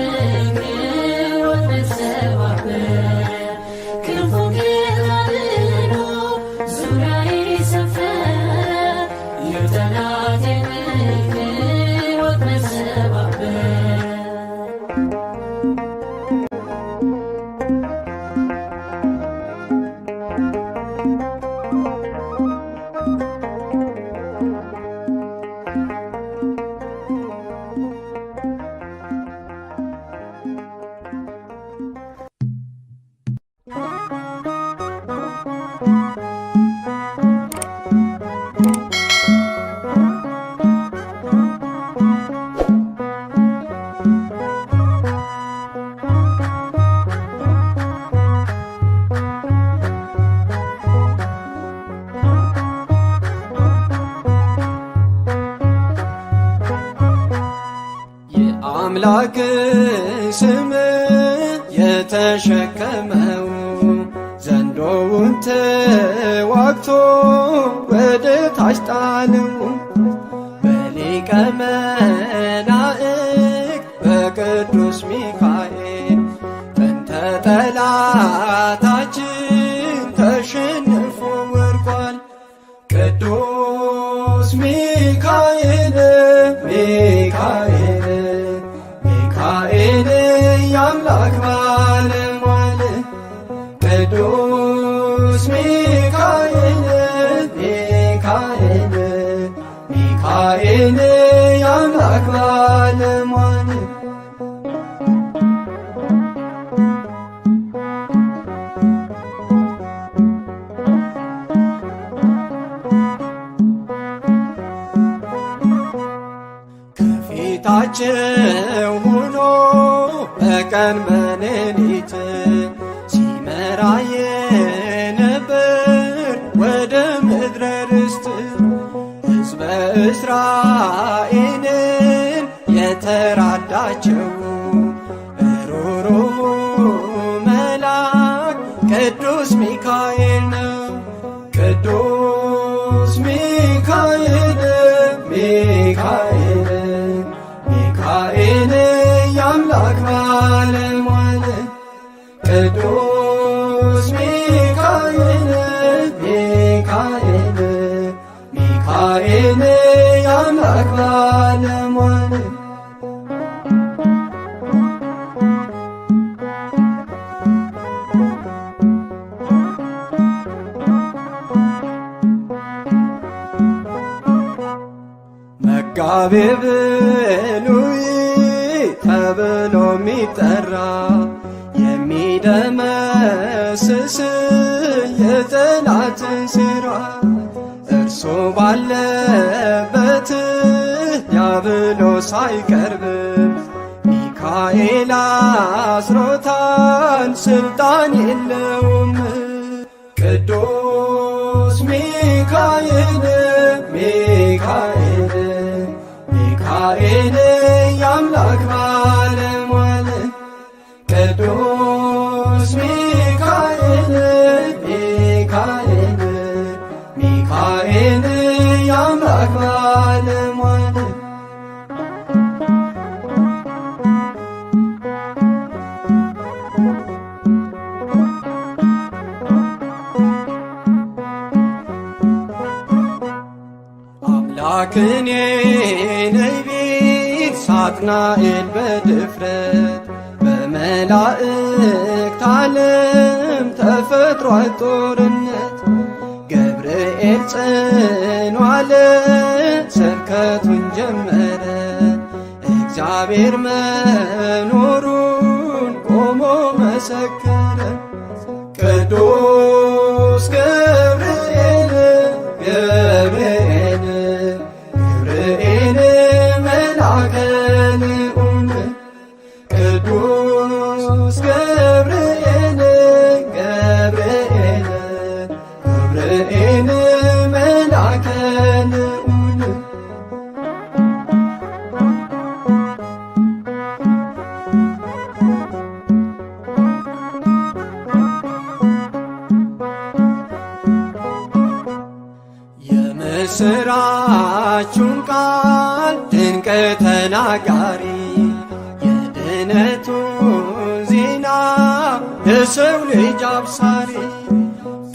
ወጥመድ ሰባበር ክንፉን ጌታ አድርጎ ዙሪያዬ ሰፈረ። የጠላቴን ወጥመድ ሰባበር
የአምላክ ስም የተሸከመው ዘንዶውን ተዋግቶ ወደ ታች ጣለው። በሊቀ መላእክት በቅዱስ ሚካኤል ጥንተ ጠላታችን ተሸንፎ ወድቋል። ቅዱስ ሚካኤል ሚካኤል ሚካኤል የአምላክ ባለሟል። ቅዱስ ሚካኤል ሚካኤል ሚካኤል የአምላክ ባለሟል። ከፊታቸው ሆኖ በቀን በሌሊት ሲመራ የነበር ወደ ምድረ ርስት ሕዝበ እስራኤልን የተራዳቸው ሩሩ መልአክ ቅዱስ ሚካኤል ነው። ቅዱስ ሚካኤል ሚካኤል ሚካኤል የአምላክ ባለሟል። ቅዱስ ሚካኤል ሚካኤል ሚካኤል የአምላክ ባለሟል። መጋቤ ብሉይ ተብሎ የሚጠራ የሚደመስስ የጠላትን ሥራ እርሱ ባለበት ዲያብሎስ አይቀርብም። ሚካኤል አስሮታል ስልጣን የለውም። ቅዱስ ሚካኤል ሚካኤል ሚካኤል የአምላክ ባለሟል። ቅዱስ ሚካኤል ሚካኤል ሚካኤል የአምላክ ባለሟል። አምላክን ነይ ቢል ሳጥናኤል በድፍረት በመላእክት ዓለም ተፈጥሯል ጦርነት። ገብርኤል ጽኑ አለ ስብከቱን ጀመረ። እግዚአብሔር መኖሩን ቆሞ መሰከረ። ቅዱስ ገብርኤል ገብርኤል ገብርኤል መልአከ ልዑል ቅዱስ ገብርኤል ገብርኤል ገብርኤል መልአከ ልዑል የምስራቹን ቃል ድንቅ ተናጋሪ የድነቱ ዜና የሰው ልጅ አብሳሪ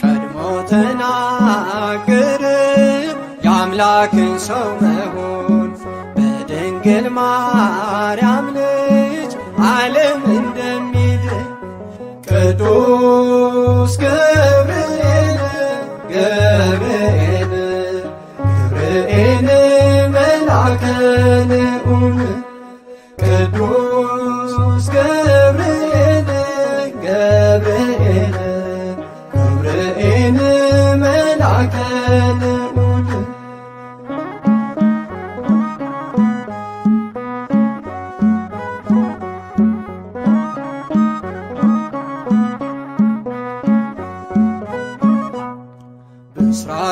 ቀድሞ ተናገረ የአምላክን ሰው መሆን በድንግል ማርያም ልጅ ዓለም እንደሚድን ቅዱስ ገብርኤል ገብርኤል ገብርኤል መልአከ ልዑል ቅዱስ ገብርኤል ገብርኤል ገብርኤል መልአከ ልዑል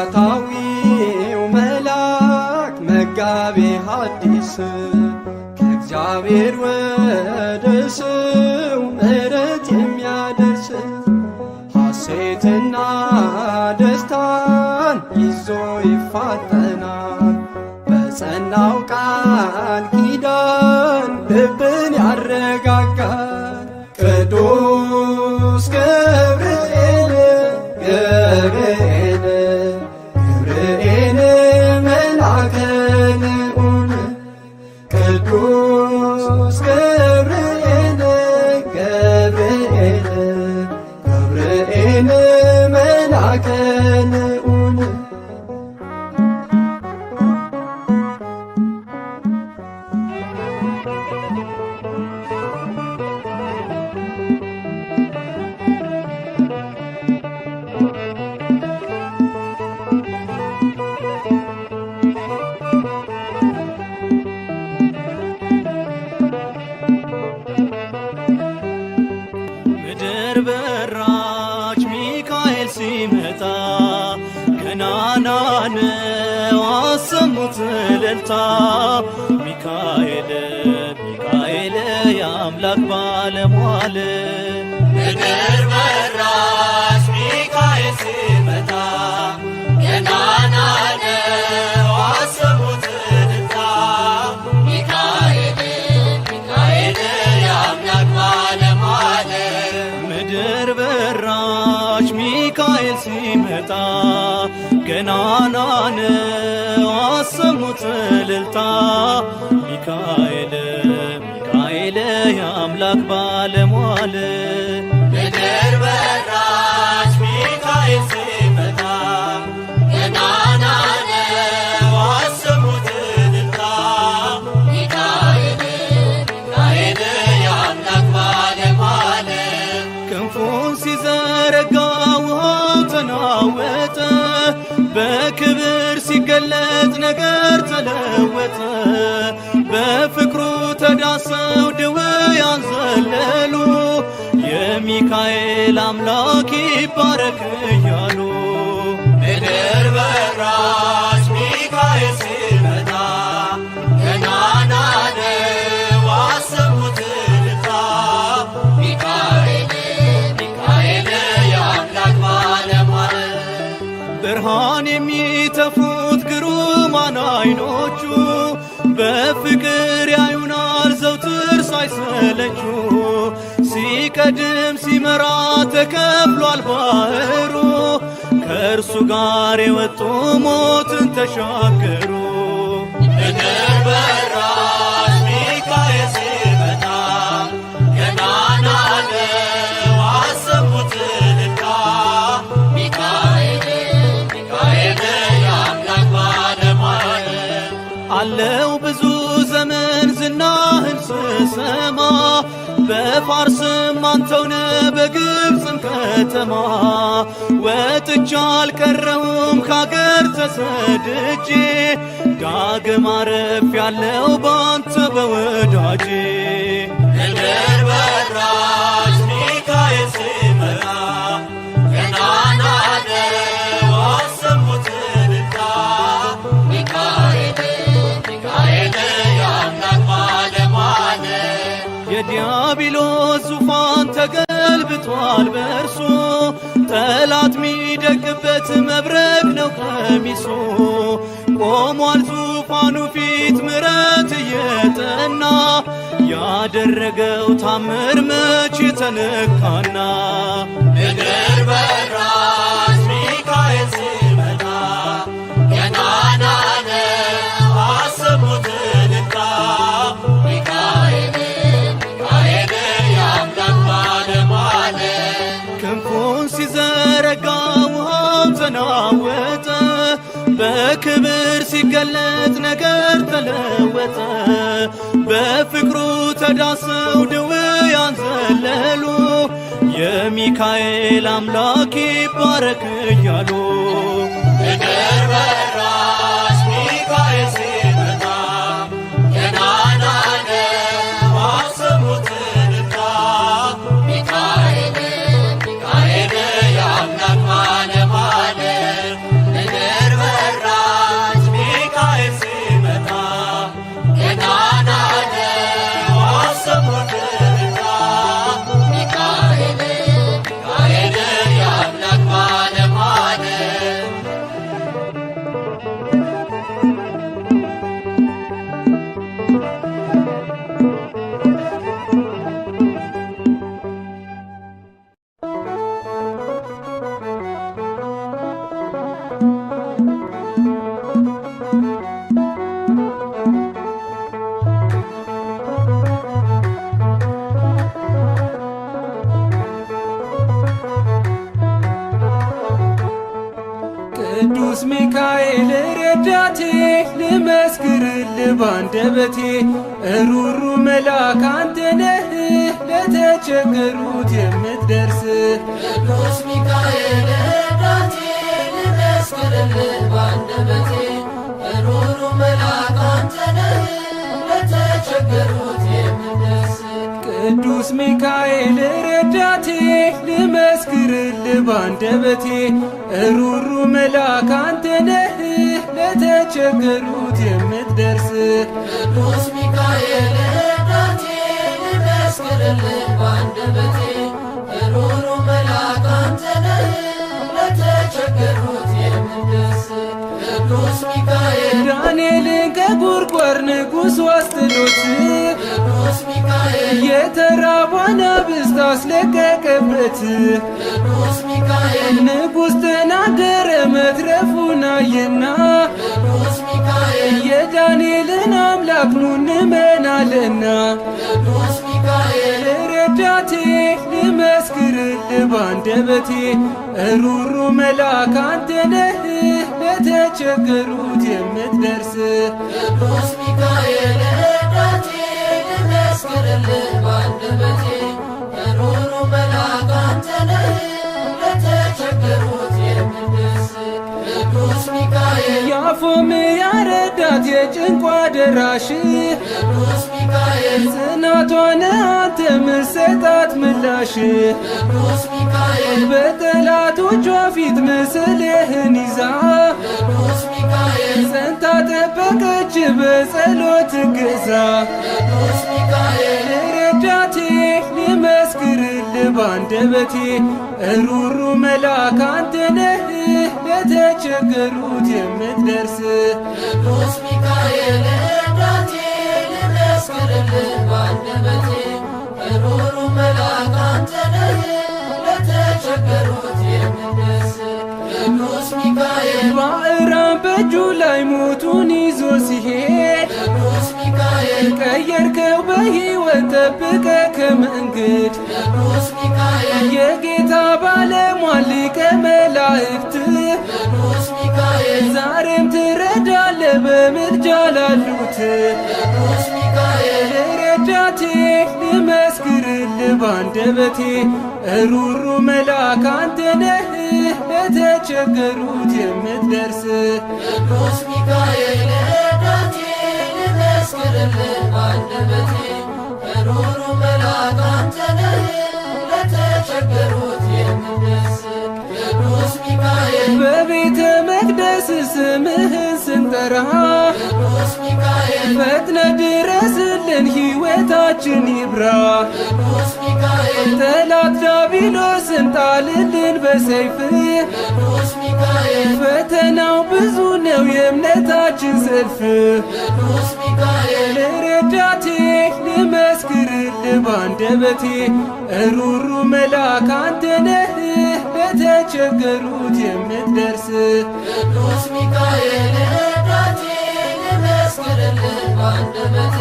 ብስራታዊው መልአክ መጋቤ ሐዲስ ከእግዚአብሔር ወደ ሰው ምሕረት የሚያደርስ ሐሴትና ደስታን ይዞ ይፋጠናል በጸናው ቃል ኪዳን ልብን ያረጋጋል ቅዱስ ገብርኤል ገብርኤል ገብርኤል መልአከ ልዑል ቅዱስ ገብርኤል ገብርኤል ገብርኤል መልአከ ልዑል
ምድር በራች ሚካኤል ሲመጣ ገናና ነው አሰሙት እልልታ ሚካኤል ሚካኤል የአምላክ ባለሟል
ምድር በራች ሚካኤል ሲመጣ ገናና ነው አሰሙት እልልታ ሚካኤል ሚካኤል የአምላክ ባለሟል
ምድር በራች ሚካኤል ሲመጣ ገናና ነው አሰሙት እልልታ ሚካኤል ሚካኤል የአምላክ ባለሟል
ምድር በራች ሚካኤል ሲመጣ ገናና ነው አሰሙት እልልታ ሚካኤል ሚካኤል የአምላክ ባለሟል
ክንፉን ሲዘረጋ ውሃው ተናወጠ በክብር ሲገለጥ ነገር ተለወጠ በፍቅሩ ተዳሰው ድውያን ዘለሉ የሚካኤል አምላክ ይባረክ እያሉ
ምድር በራች ሚካኤል ሲመጣ ገናና ነው አሰሙት እልልታ ሚካኤል ሚካኤል የአምላክ ባለሟል
ብርሃን የሚተፉት ግሩማን ዓይኖቹ በፍቅር ያዩናል ዘውትር ሳይሰለቹ ሲቀድም ሲመራ ተከፍሏል ባህሩ ከእርሱ ጋር የወጡ ሞትን ተሻገሩ
ምድር በራች ሚካኤል ሲመጣ ገናና ነው አሰሙት እልልታ ሚካኤል ሚካኤል የአምላክ ባለሟል
አለው ብዙ ዘመን ዝናህን ስሰማ በፋርስም አንተውነ በግብፅም ከተማ ወጥቻ አልቀረሁም ካገር ተሰድጄ ዳግም አረፍ ያለው ባንተ በወዳጄ
ምድር በራች ሚካኤል ሲመጣ ገናና ነው አሰሙት እልልታ ሚካኤል ሚካኤል የአምላክ ባለሟል
የዲያብሎስ ዙፋን ተገልብቷል በእርሱ ጠላት ሚደግበት መብረቅ ነው ቀሚሱ ቆሟል ዙፋን ፊት ምሕረት እየጠና ያደረገው ታምር መቼ ተነካና
ምድር በራስ ሚካኤል ሲመጣ ገናና ነው አሰቡት እልልታ ሚካኤል የአምላክ ባለሟል
ክንፉን ሲዘረጋ ውሃው ተናወጠ በክብር ሲገለጥ ነገር ተለወጠ በፍቅሩ ተዳሰው ድውያን ዘለሉ የሚካኤል አምላክ ይባረክ እያሉ
ምድር በራስ ሚካኤል ሲመጣ ገናና ነው አሰቡት እልልታ ሚካኤል የአምላክ ባለሟል ምድር በራስ ሚካኤል ሲመጣ ገናና ነው አሰቡት እልልታ ሚካኤል የአምላክ ባለሟል
ቅዱስ ሚካኤል ረዳቴ ልመስክርልህ ባንደበቴ እሩሩ መልአክ አንተ ነህ ለተቸገሩት የምትደርስ
ቅዱስ ሚካኤል ረዳቴ ልመስክርልህ ባንደበቴ ሩሩ መልአክ አንተ ነህ ለተቸገሩት የምትደርስ
ቅዱስ ሚካኤል ረዳቴ ልመስክርልህ ባንደበቴ እሩሩ መልአክ አንተ ነህ ለተቸገሩት የምትደርስ
ቅዱስ ሚካኤል ረዳቴ ልመስክርልህ ባንደበቴ ሩሩ መልአክ አንተ ነህ ለተቸገሩት የምትደርስ ቅዱስ ሚካኤል
ዳንኤልን ከጉድጓድ ንጉሥ አስጥሎት
ቅዱስ ሚካኤል
የተራቡ አናብስት አስለቀቀበት
ቅዱስ ሚካኤል
ንጉሥ ተናገረ መትረፉን አየና
ቅዱስ ሚካኤል
የዳንኤልን አምላክ ኑ እንመናለና
ቅዱስ ሚካኤል
ረዳቴ ልመስክርልህ ባንደበቴ እሩሩ መልአክ አንተ ነህ ለተቸገሩት የምትደርስ
ቅዱስ ሚካኤል ረዳቴ ልመስክርልህ ባንደበቴ ሩሩ መልአክ አንተ ነህ ለተቸገሩት የምትደርስ ቅዱስ ሚካኤል
የአፎምያ ረዳት የጭንቋ ደራሽ
ቅዱስ ሚካኤል
ጽናቷን አንተ ምሰጣት ምላሽ
ቅዱስ ሚካኤል
በጠላቶቿ ፊት ምስልህን ይዛ
ቅዱስ ሚካኤል
ጸንታ ጠበቀች በጸሎት ግዛ
ቅዱስ ሚካኤል
ረዳቴ ልመስክርልህ ባንደበቴ እሩሩ መልአክ አንተ ነህ ለተቸገሩት የምትደርስ
ቅዱስ ሚካኤል ረዳቴ ልመስክርልህ ባንደበቴ ሩሩ መልአክ አንተ ነህ ለተቸገሩት የምትደርስ ቅዱስ ሚካኤል
ባዕራን በእጁ ላይ ሞቱን ይዞ ሲሄድ
ቅዱስ ሚካኤል
ቀየርከው በሕይወት ጠብቀ ከመንገድ
ቅዱስ ሚካኤል
የጌታ ባለሟል ሊቀ መላእክት
ቅዱስ ሚካኤል
ዛሬም ትረዳለ በምልጃ ላሉት
ቅዱስ ሚካኤል
ረዳቴ ልመስክርልህ ባንደበቴ እሩሩ መልአክ አንተ ነህ ለተቸገሩት የምትደርስ
ቅዱስ ሚካኤል ረዳቴ ልመስክርልህ ባንደበቴ ሩሩ መልአክ አንተ ነህ ለተቸገሩት የምትደርስ ቅዱስ ሚካኤል
በቤተ መቅደስ ስምህን ስንጠራ
ቅዱስ ሚካኤል
ፈጥነ ድረስልን ሕይወታችን ይብራ
ቅዱስ ሚካኤል
ጠላት ዲያብሎስን ጣልልን በሰይፍ
ቅዱስ ሚካኤል
ፈተናው ብዙ ነው የእምነታችን ሰልፍ
ቅዱስ ሚካኤል
ረዳቴ ልመስክርልህ ባንደበቴ ሩሩ መልአክ አንተ ነህ ለተቸገሩት የምትደርስ
ቅዱስ ሚካኤል ረዳቴ ልመስክርልህ ባንደበቴ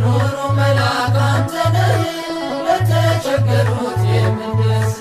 ሩሩ መልአክ አንተ ነህ ለተቸገሩት የምትደርስ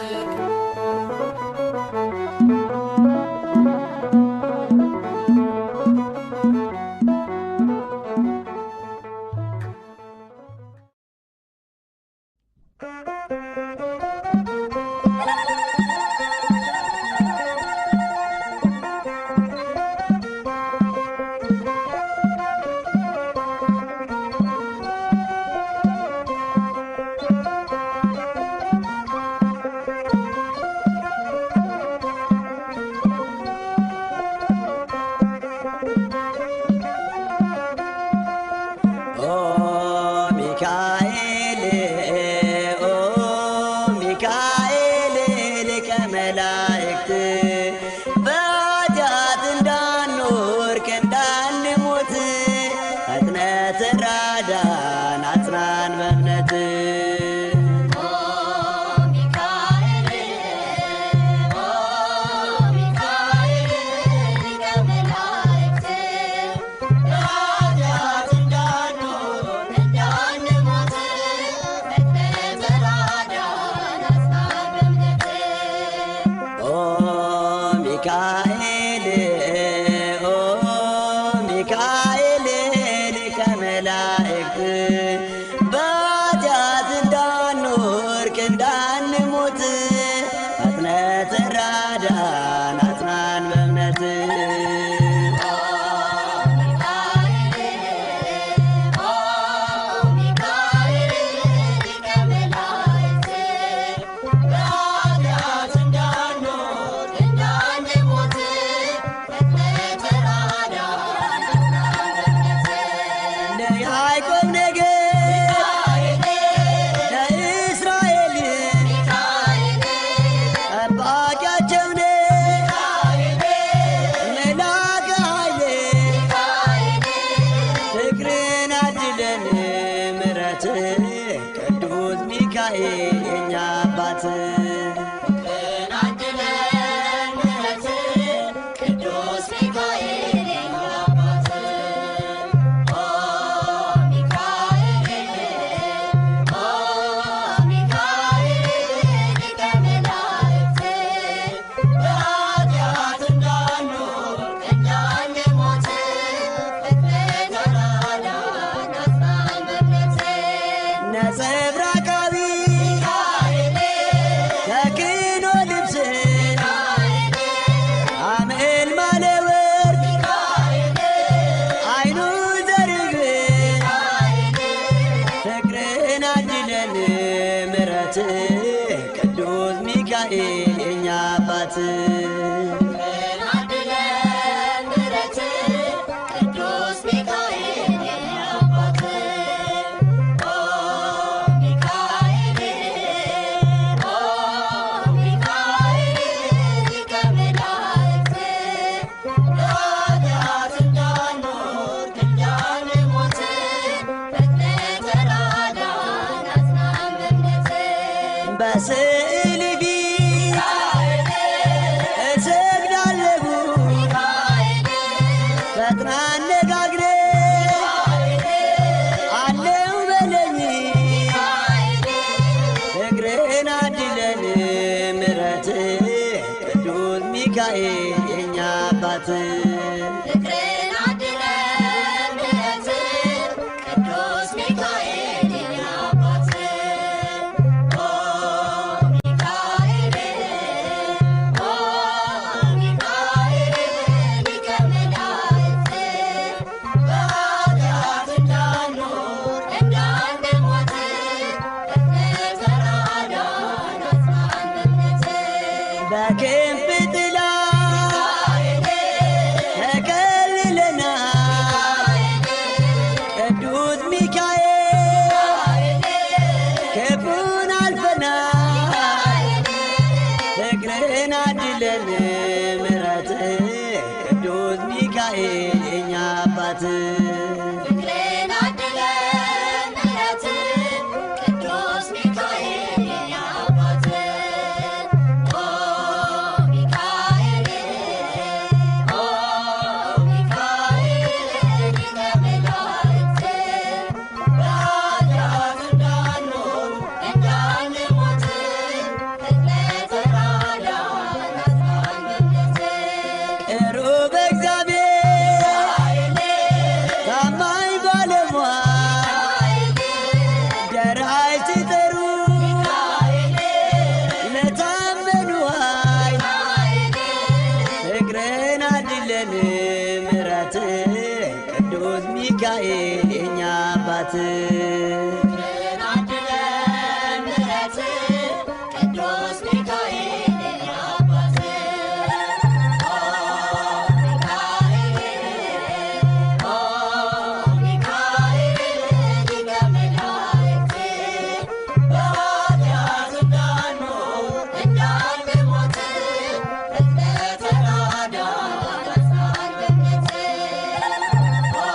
ቅዱስ ሚካኤል የኛ አባት በስዕል ፊት እሰግዳለሁ ፈጥና አነጋግረኝ አለው በለኝ እግርህን አድለን ምሕረት ቅዱስ ሚካኤል የኛ አባት
ፍቅርን አድለን ምሕረት ቅዱስ ሚካኤል የኛ አባት ኦ ሚካኤል ኦ ሚካኤል ሊቀ መላእክት በኃጢአት እንዳንኖር እንዳንሞት ፍጥነት ተራዳን አጽናን በእምነት
ቅሩብ እግዚአብሔር ታማኝ ባለሟል ደራሽ ሲጠሩ ለታመኑ ኃይል ፍቅርን አድለን ምሕረት ቅዱስ ሚካኤል የኛ አባት
ፍቅርን አድለን ምሕረት ቅዱስ ሚካኤል የኛ አባት ኦ ሚካኤል ኦ ሚካኤል ሊቀ መላእክት በኃጢአት እንዳንኖር እንዳንሞት ፍጥነት ተራዳን አጽናን በእምነት ኦ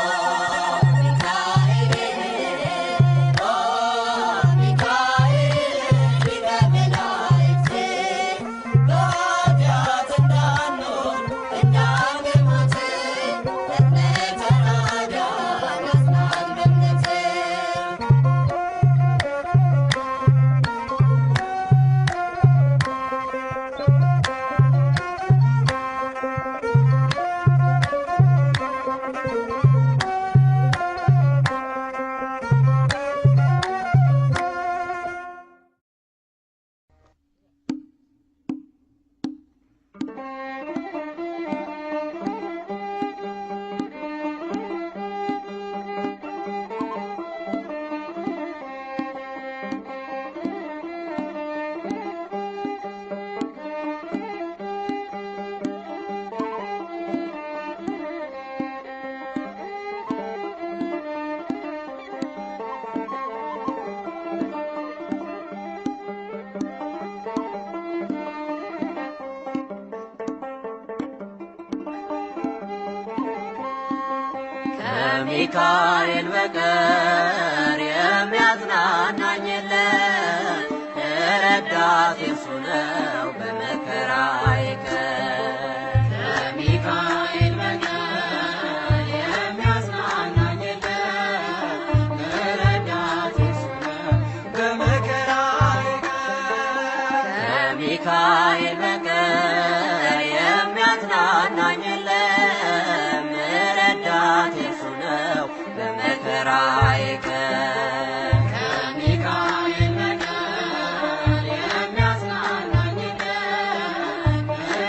ሚካኤል ኦ ሚካኤል ሊቀ መላእክት በኃጢአት እንዳንኖር እንዳንሞት ፍጥነት ተራዳን አጽናን በእምነት
ከሚካኤል በቀር የሚያጽናናኝ የለም፣ ረዳቴ እርሱ ነው በመከራዬ ቀን። ከሚካኤል በቀር የሚያጽናናኝ የለም፣ ረዳቴ እርሱ ነው በመከራዬ ቀን። ከሚካኤል በቀር የሚያጽናናኝ የለም፣ ረዳቴ እርሱ ነው በመከራዬ ቀን። ከሚካኤል በቀር የሚያጽናናኝ የለም፣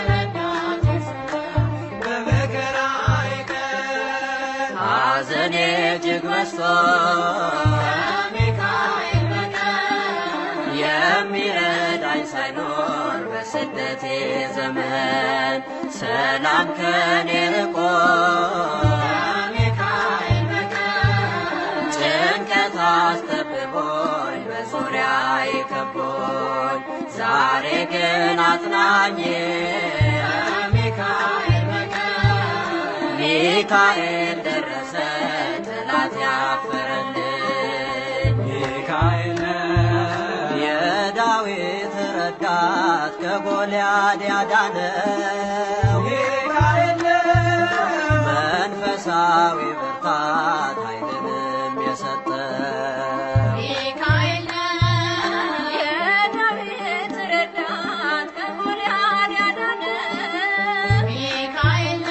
ረዳቴ እርሱ ነው በመከራዬ ቀን። ሐዘኔ እጅግ በዝቶ ከሚካኤል በቀር የሚረዳኝ ሳይኖር በስደቴ ዘመን ሰላም ከኔ ርቆ ከሚካኤል በቀር ጭንቀት አስጠብቦኝ በዙሪያዬ ከቦኝ ዛሬ ግን አጽናኜ ከሚካኤል በቀር ሚካኤል ደረሰ ጠላት ያፈረልኝ። ሚካኤል የዳዊት ረዳት ከጎልያድ ያዳነው ሚካኤል መንፈሳዊ ብርታት ኃይልንም የሰጠው
ሚካኤል የዳዊት ረዳት ከጎልያድ ያዳነ ሚካኤል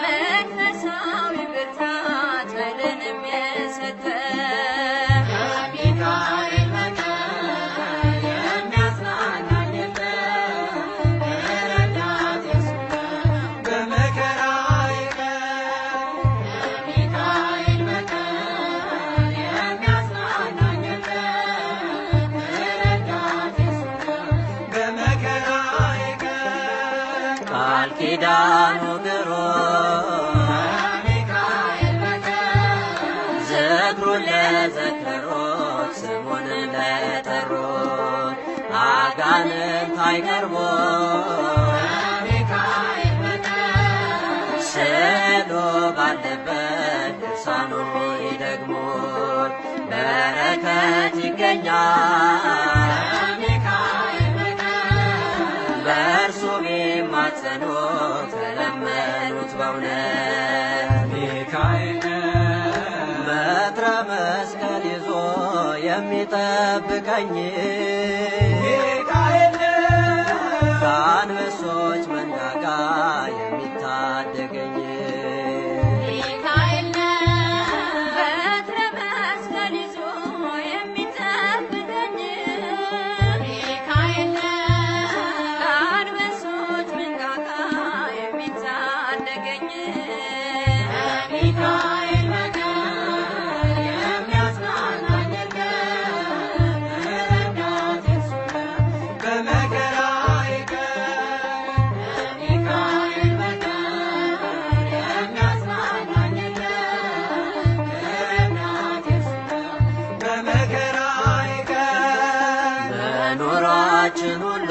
መንፈሳዊ ብርታት ኃይልንም የሰጠ
ከሚካኤል በቀር የሚያጽናናኝ የለም፣ ረዳቴ እርሱ ነው በመከራዬ ቀን። ከሚካኤል በቀር የሚያጽናናኝ የለም፣ ረዳቴ እርሱ ነው በመከራዬ ቀን። ቃል ኪዳኑ ግሩም ከሚካኤል በቀር ዝክሩን ለዘከሩት ስሙን ለጠሩት አጋንንት አይቀርቡም። ከሚካኤል በቀር ስዕሉ ባለበት
ሆይ ደግሞ በረከት ይገኛል በእርሱ ቢማጸኑ ተለመኑት በእውነት
ሚካኤል
በትረ መስቀል ይዞ የሚጠብቀኝ
ሚካኤል
ከአንበሶች መንጋጋ የሚታደገኝ
ሚካኤል በትረ መስቀል ይዞ የሚጠብቀኝ ሚካኤል ከአንበሶች መንጋጋ የሚታደገኝ ሚካኤል በቀር የሚያጽናናኝ የለም ረዳቴ እሱ ነው
በመከራዬ ቀን
ሚካኤል በቀር የሚያጽናናኝ የለም ረዳቴ እሱ ነው
በመከራዬ ቀን
በኑሯችን ሁሉ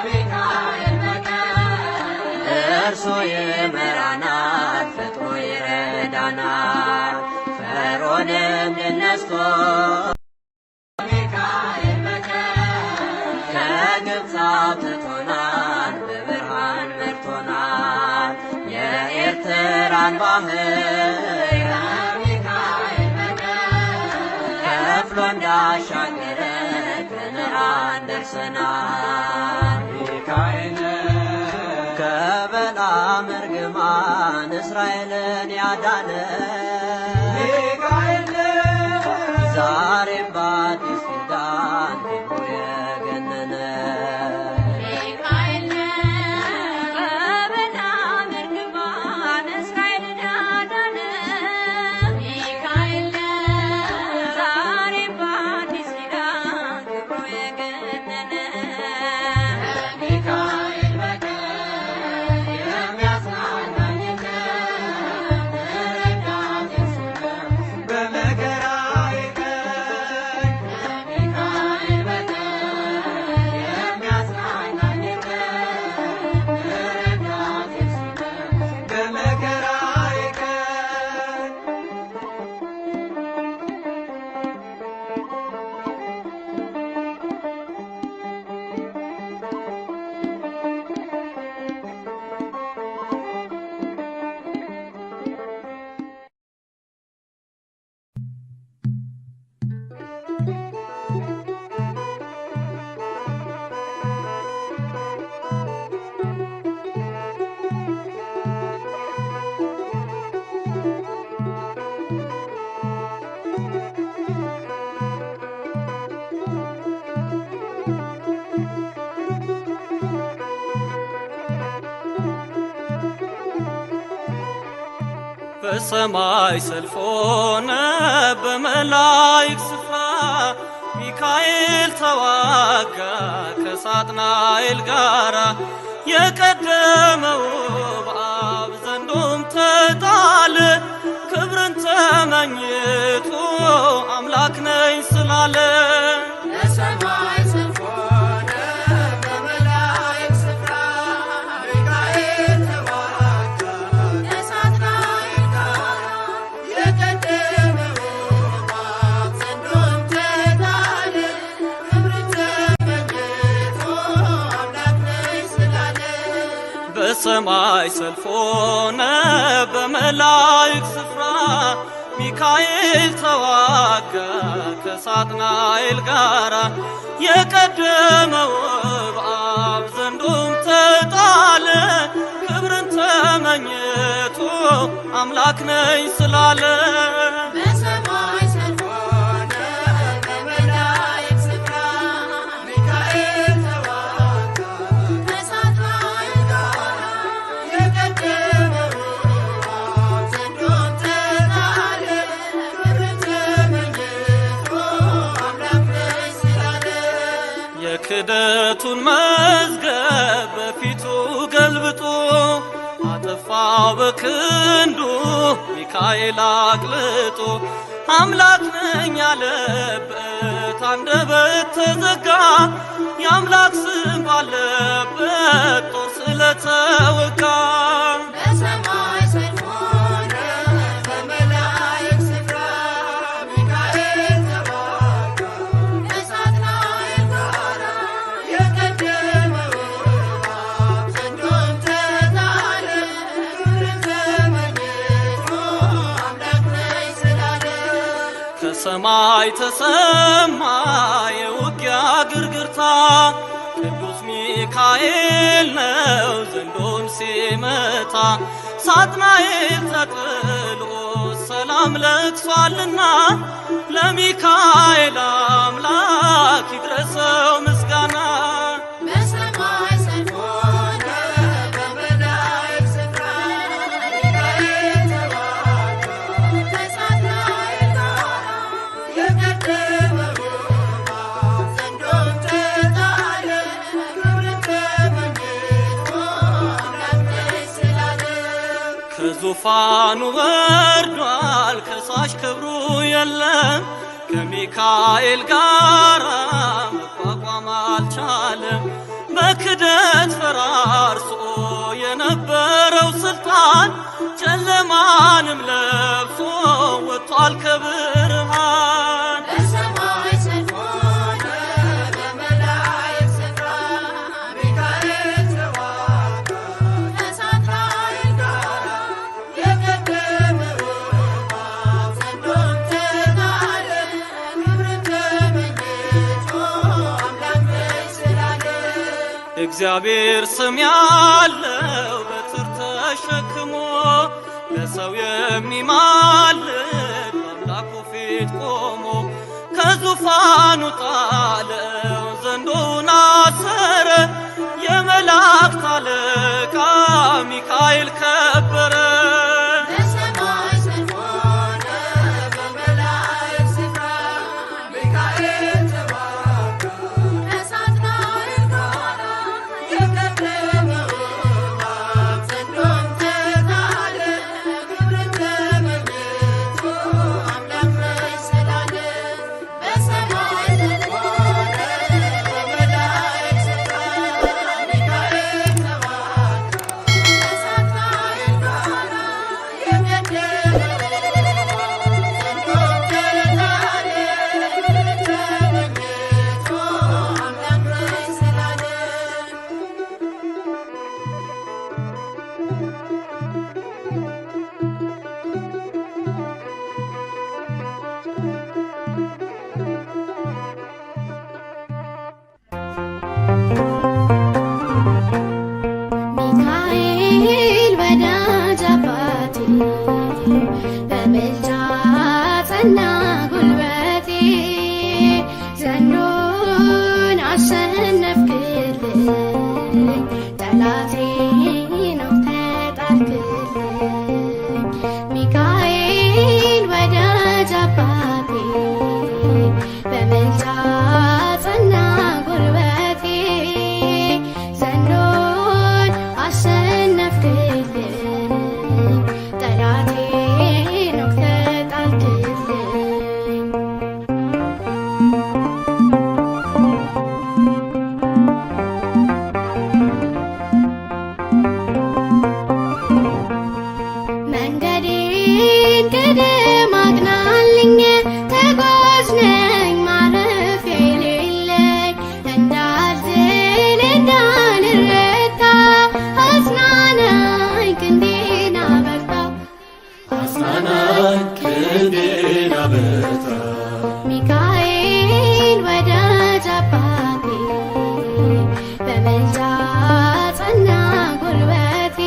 ሚካኤል በቀር
እርሱ ይመራናል ፈጥኖ ይረዳናል ፈርዖንን ድል ነስቶ
ሚካኤል በቀር
ከግብፅ አውጥቶናል በብርሃን መርቶናል የኤርትራን ባህር
ሚካኤል በቀር
ከፍሎ እንዳሻገረ ከነዓን ደርሰናል
ሚካኤል
ከበለዓም እርግማን እስራኤልን ያዳነ
ሚካኤል
ዛሬም በአዲስ ኪዳን ክብሩ የገነነ
ሚካኤል በበለዓም እርግማን እስራኤልን ያዳነ ሚካኤል ዛሬም በአዲስ ኪዳን ክብሩ የገነነ ሚካኤል በቀር የሚያጽናናኝ የለም ረዳቴ እሱ ነው
በመከራዬ ቀን
ሚካኤል በቀር የሚያጽናናኝ የለም ረዳቴ እሱ ነው
በመከራዬ ቀን
በሰማይ ሰልፍ ሆነ በመላእክት ስፍራ ሚካኤል ተዋጋ ከሳጥናኤል ጋራ የቀደመው በአብ ዘንዶም ተጣለ ክብርን ተመኝቶ አምላክ ነኝ ስላለ
በሰማይ ሰልፍ ሆነ በመላእክት ስፍራ ሚካኤል ተዋጋ ከሳጥናኤል ጋር የቀደመው በአብ ዘንዶም ተጣለ ክብርን ተመኝቶ አምላክ ነኝ ስላለ
በሰማይ ሰልፍ ሆነ በመላእክት ስፍራ ሚካኤል ተዋጋ ከሳጥናኤል ጋራ የቀደመው በአብ ዘንዶም ተጣለ ክብርን ተመኝቶ አምላክ ነኝ ስላለ
በሰማይ ሰልፍ ሆነ በመላእክት ስፍራ ሚካኤል ተዋጋ ከሳጥናኤል ጋር የቀደመው በአብ ዘንዶም ተጣለ ክብርን ተመኝቶ አምላክ ነኝ ስላለ
የክደቱን መዝገብ በፊቱ ገልብጦ አጠፋው በክንዱ ሚካኤል አቅልጦ አምላክ ነኝ ያለበት አንደበት ተዘጋ የአምላክ ስም ባለበት ጦር ስለተወጋ
በሰማይ ሰልፍ ሆነ
ከሰማይ ተሰማ የውጊያ ግርግርታ ቅዱስ ሚካኤል ነው ዘንዶን ሲመታ ሳጥናኤል ተጥሎ ሰላም ለቅሷልና ለሚካኤል አምላክ ይድረሰው ምስጋና።
በሰማይ ሰልፍ ሆነ በመላእክት ስፍራ ሚካኤል ተዋጋ ከሳጥናኤል ጋራ የቀደመው ዘንዶን ተጣለ ክብርን ተመኝቶ አምላክ ነሽ ስላለ
ከዙፋኑ ወርዷል ከሳሽ ክብሩ የለም ከሚካኤል ጋራ መቋቋም አልቻለም። በክደት ፈራርሶ የነበረው ስልጣን ጨለማንም ለብሶ ወጥቷል ከብርሃን።
በሰማይ ሰልፍ ሆነ በመላእክት ስፍራ ሚካኤል ተዋጋ ከሳጥናኤል ጋራ የቀደመው ዘንዶን ተጣለ ክብርን ተመኝቶ አምላክ ነሽ ስላለ
እግዚአብሔር ስም ያለው በትር ተሸክሞ ለሰው የሚማልድ በአምላኩ ፊት ቆሞ ከዙፋኑ ጣለው ዘንዶውን አሰረ የመላእክት አለቃ ሚካኤል ከበረ።
በሰማይ ሰልፍ ሆነ በመላእክት ስፍራ ሚካኤል ተዋጋ ከሳጥናኤል ጋራ የቀደመው ዘንዶን ተጣለ ክብርን ተመኝቶ አምላክ ነሽ ስላለ በሰማይ ሰልፍ ሆነ በመላእክት ስፍራ ሚካኤል ተዋጋ ከሳጥናኤል ጋራ
ሚካኤል ወዳጅ አባቴ በምልጃ ጸና ጉልበቴ ዘንዶን አሸነፍክልኝ ጠላቴ ነው ተጣልክልኝ ሚካኤል ወዳጅ አባቴ በምልጃ ጸና ጉልበቴ ዘንዶን አሸነፍክልኝ ጠላቴ ነው ተጣልክልኝ መንገዴን ቅድም አቅናልኝ ተጓዥ ነኝ ማረፊያ የሌለኝ እንዳልዝል እንዳልረታ አጽናናኝ ክንዴን አበርታ
አጽናናኝ ክንዴን አበርታ
ሚካኤል ወዳጅ አባቴ በምልጃ ጸና ጉልበቴ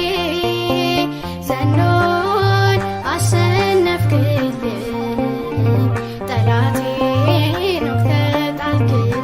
ዘንዶን አሸነፍክልኝ ጠላቴ ነው ተጣልክልኝ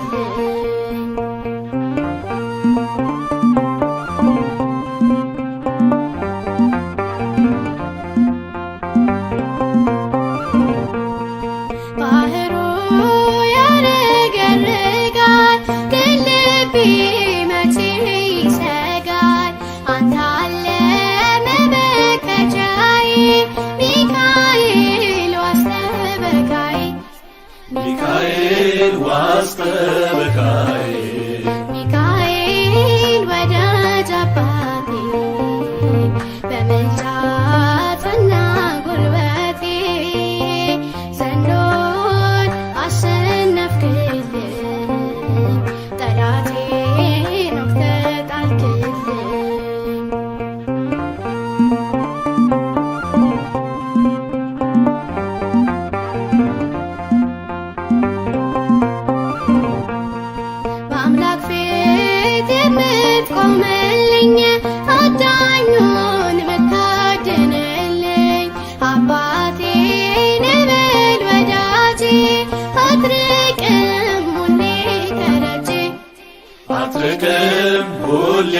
አልርቅም ሁሌም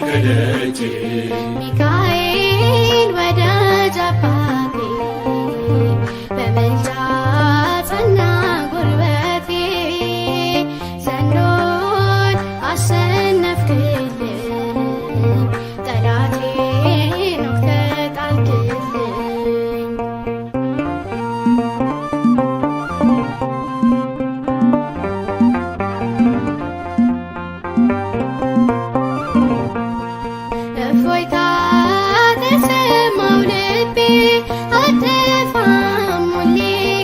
ከደጅ
ሚካኤል ወዳጅ አባቴ በምልጃ ጸና ጉልበቴ ዘንዶን አሸነፍክልኝ ጠላቴን ወግተህ ጣልክልኝ እፎይታ ተሰማው ልቤ አትጠፋም ሁሌ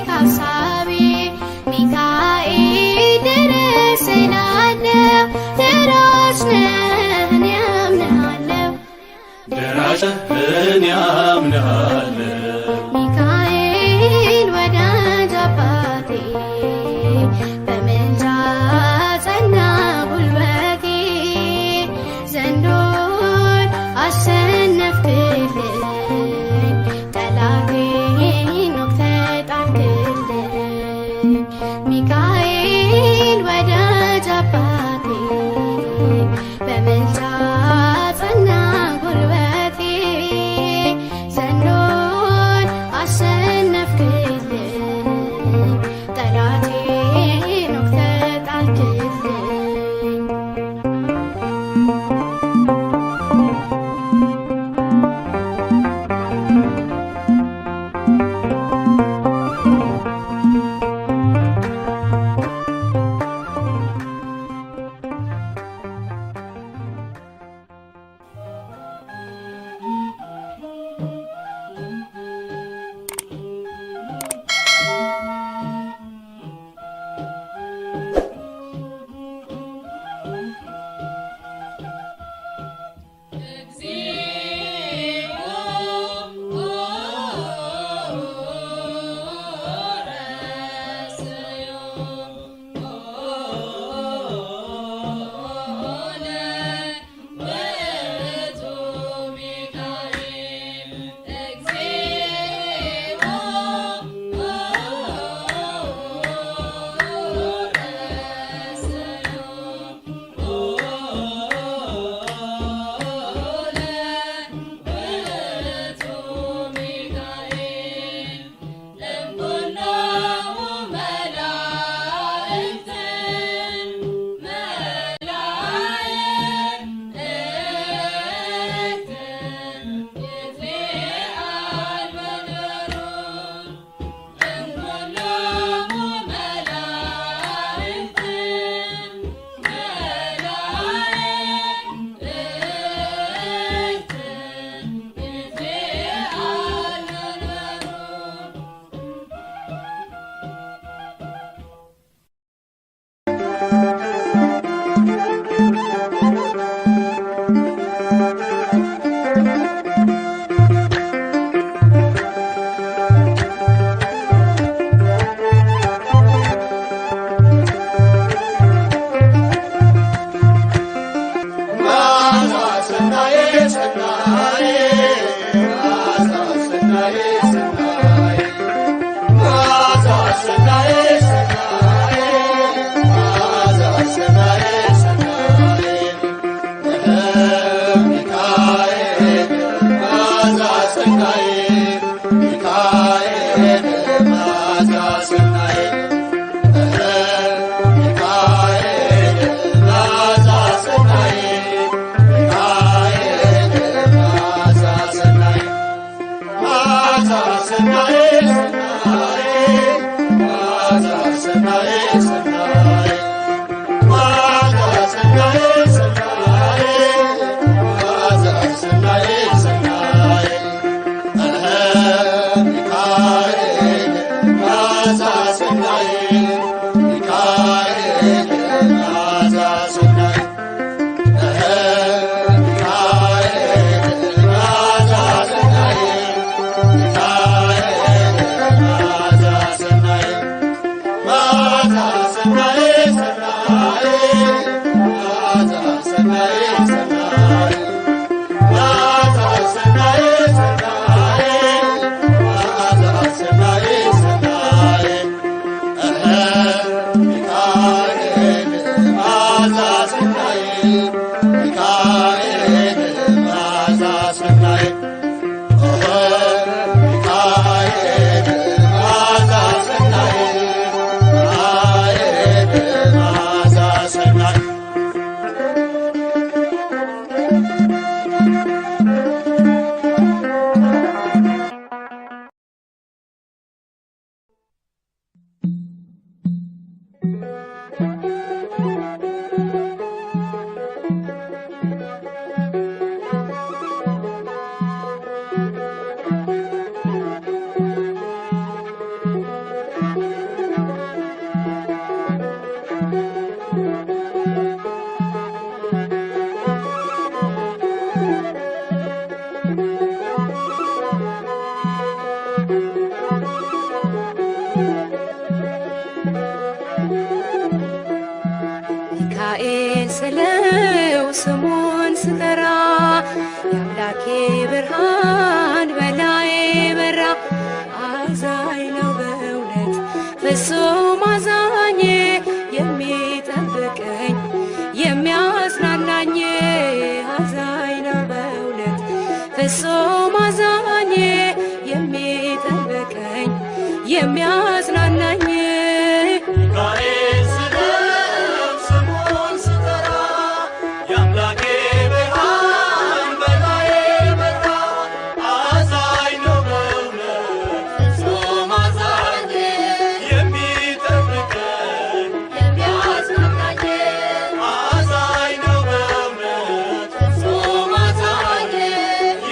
ካሳቤ ሚካኤል ድረስ እላለሁ ደራሽ ነህ እኔ አምንሃለሁ
ደራሽ እኔ አምንሃለሁ
ሚካኤል ወዳጅ አባቴ በምልጃ ጸና ጉልበቴ ዘንዶን አሸነፍክልኝ ጠላቴን ወግተህ ጣልክልኝ ሚካኤል ወዳጅ አባቴ በምልጃ ጸና ጉልበቴ ዘንዶን አሸነፍክልኝ ጠላቴን ወግተህ ጣልክልኝ
ሰናይ
ሚካኤል ስለው ስሙን ስጠራ የአምላኬ ብርሃን በላዬ በራ። አዛኝ ነው በእውነት ፍጹም አዛኝ የሚጠብቀኝ የሚያጽናናኝ። አዛኝ ነው በእውነት ፍጹም አዛኝ የሚጠብቀኝ የሚያጽናናኝ።
ሚካኤል ስለው ስሙን ስጠራ የአምላኬ ብርሃን በላዬ በራ። አዛኝ ነው በእውነት ፍጹም አዛኝ የሚጠብቀኝ
የሚያጽናናኝ
አዛኝ ነው በእውነት ፍጹም አዛኝ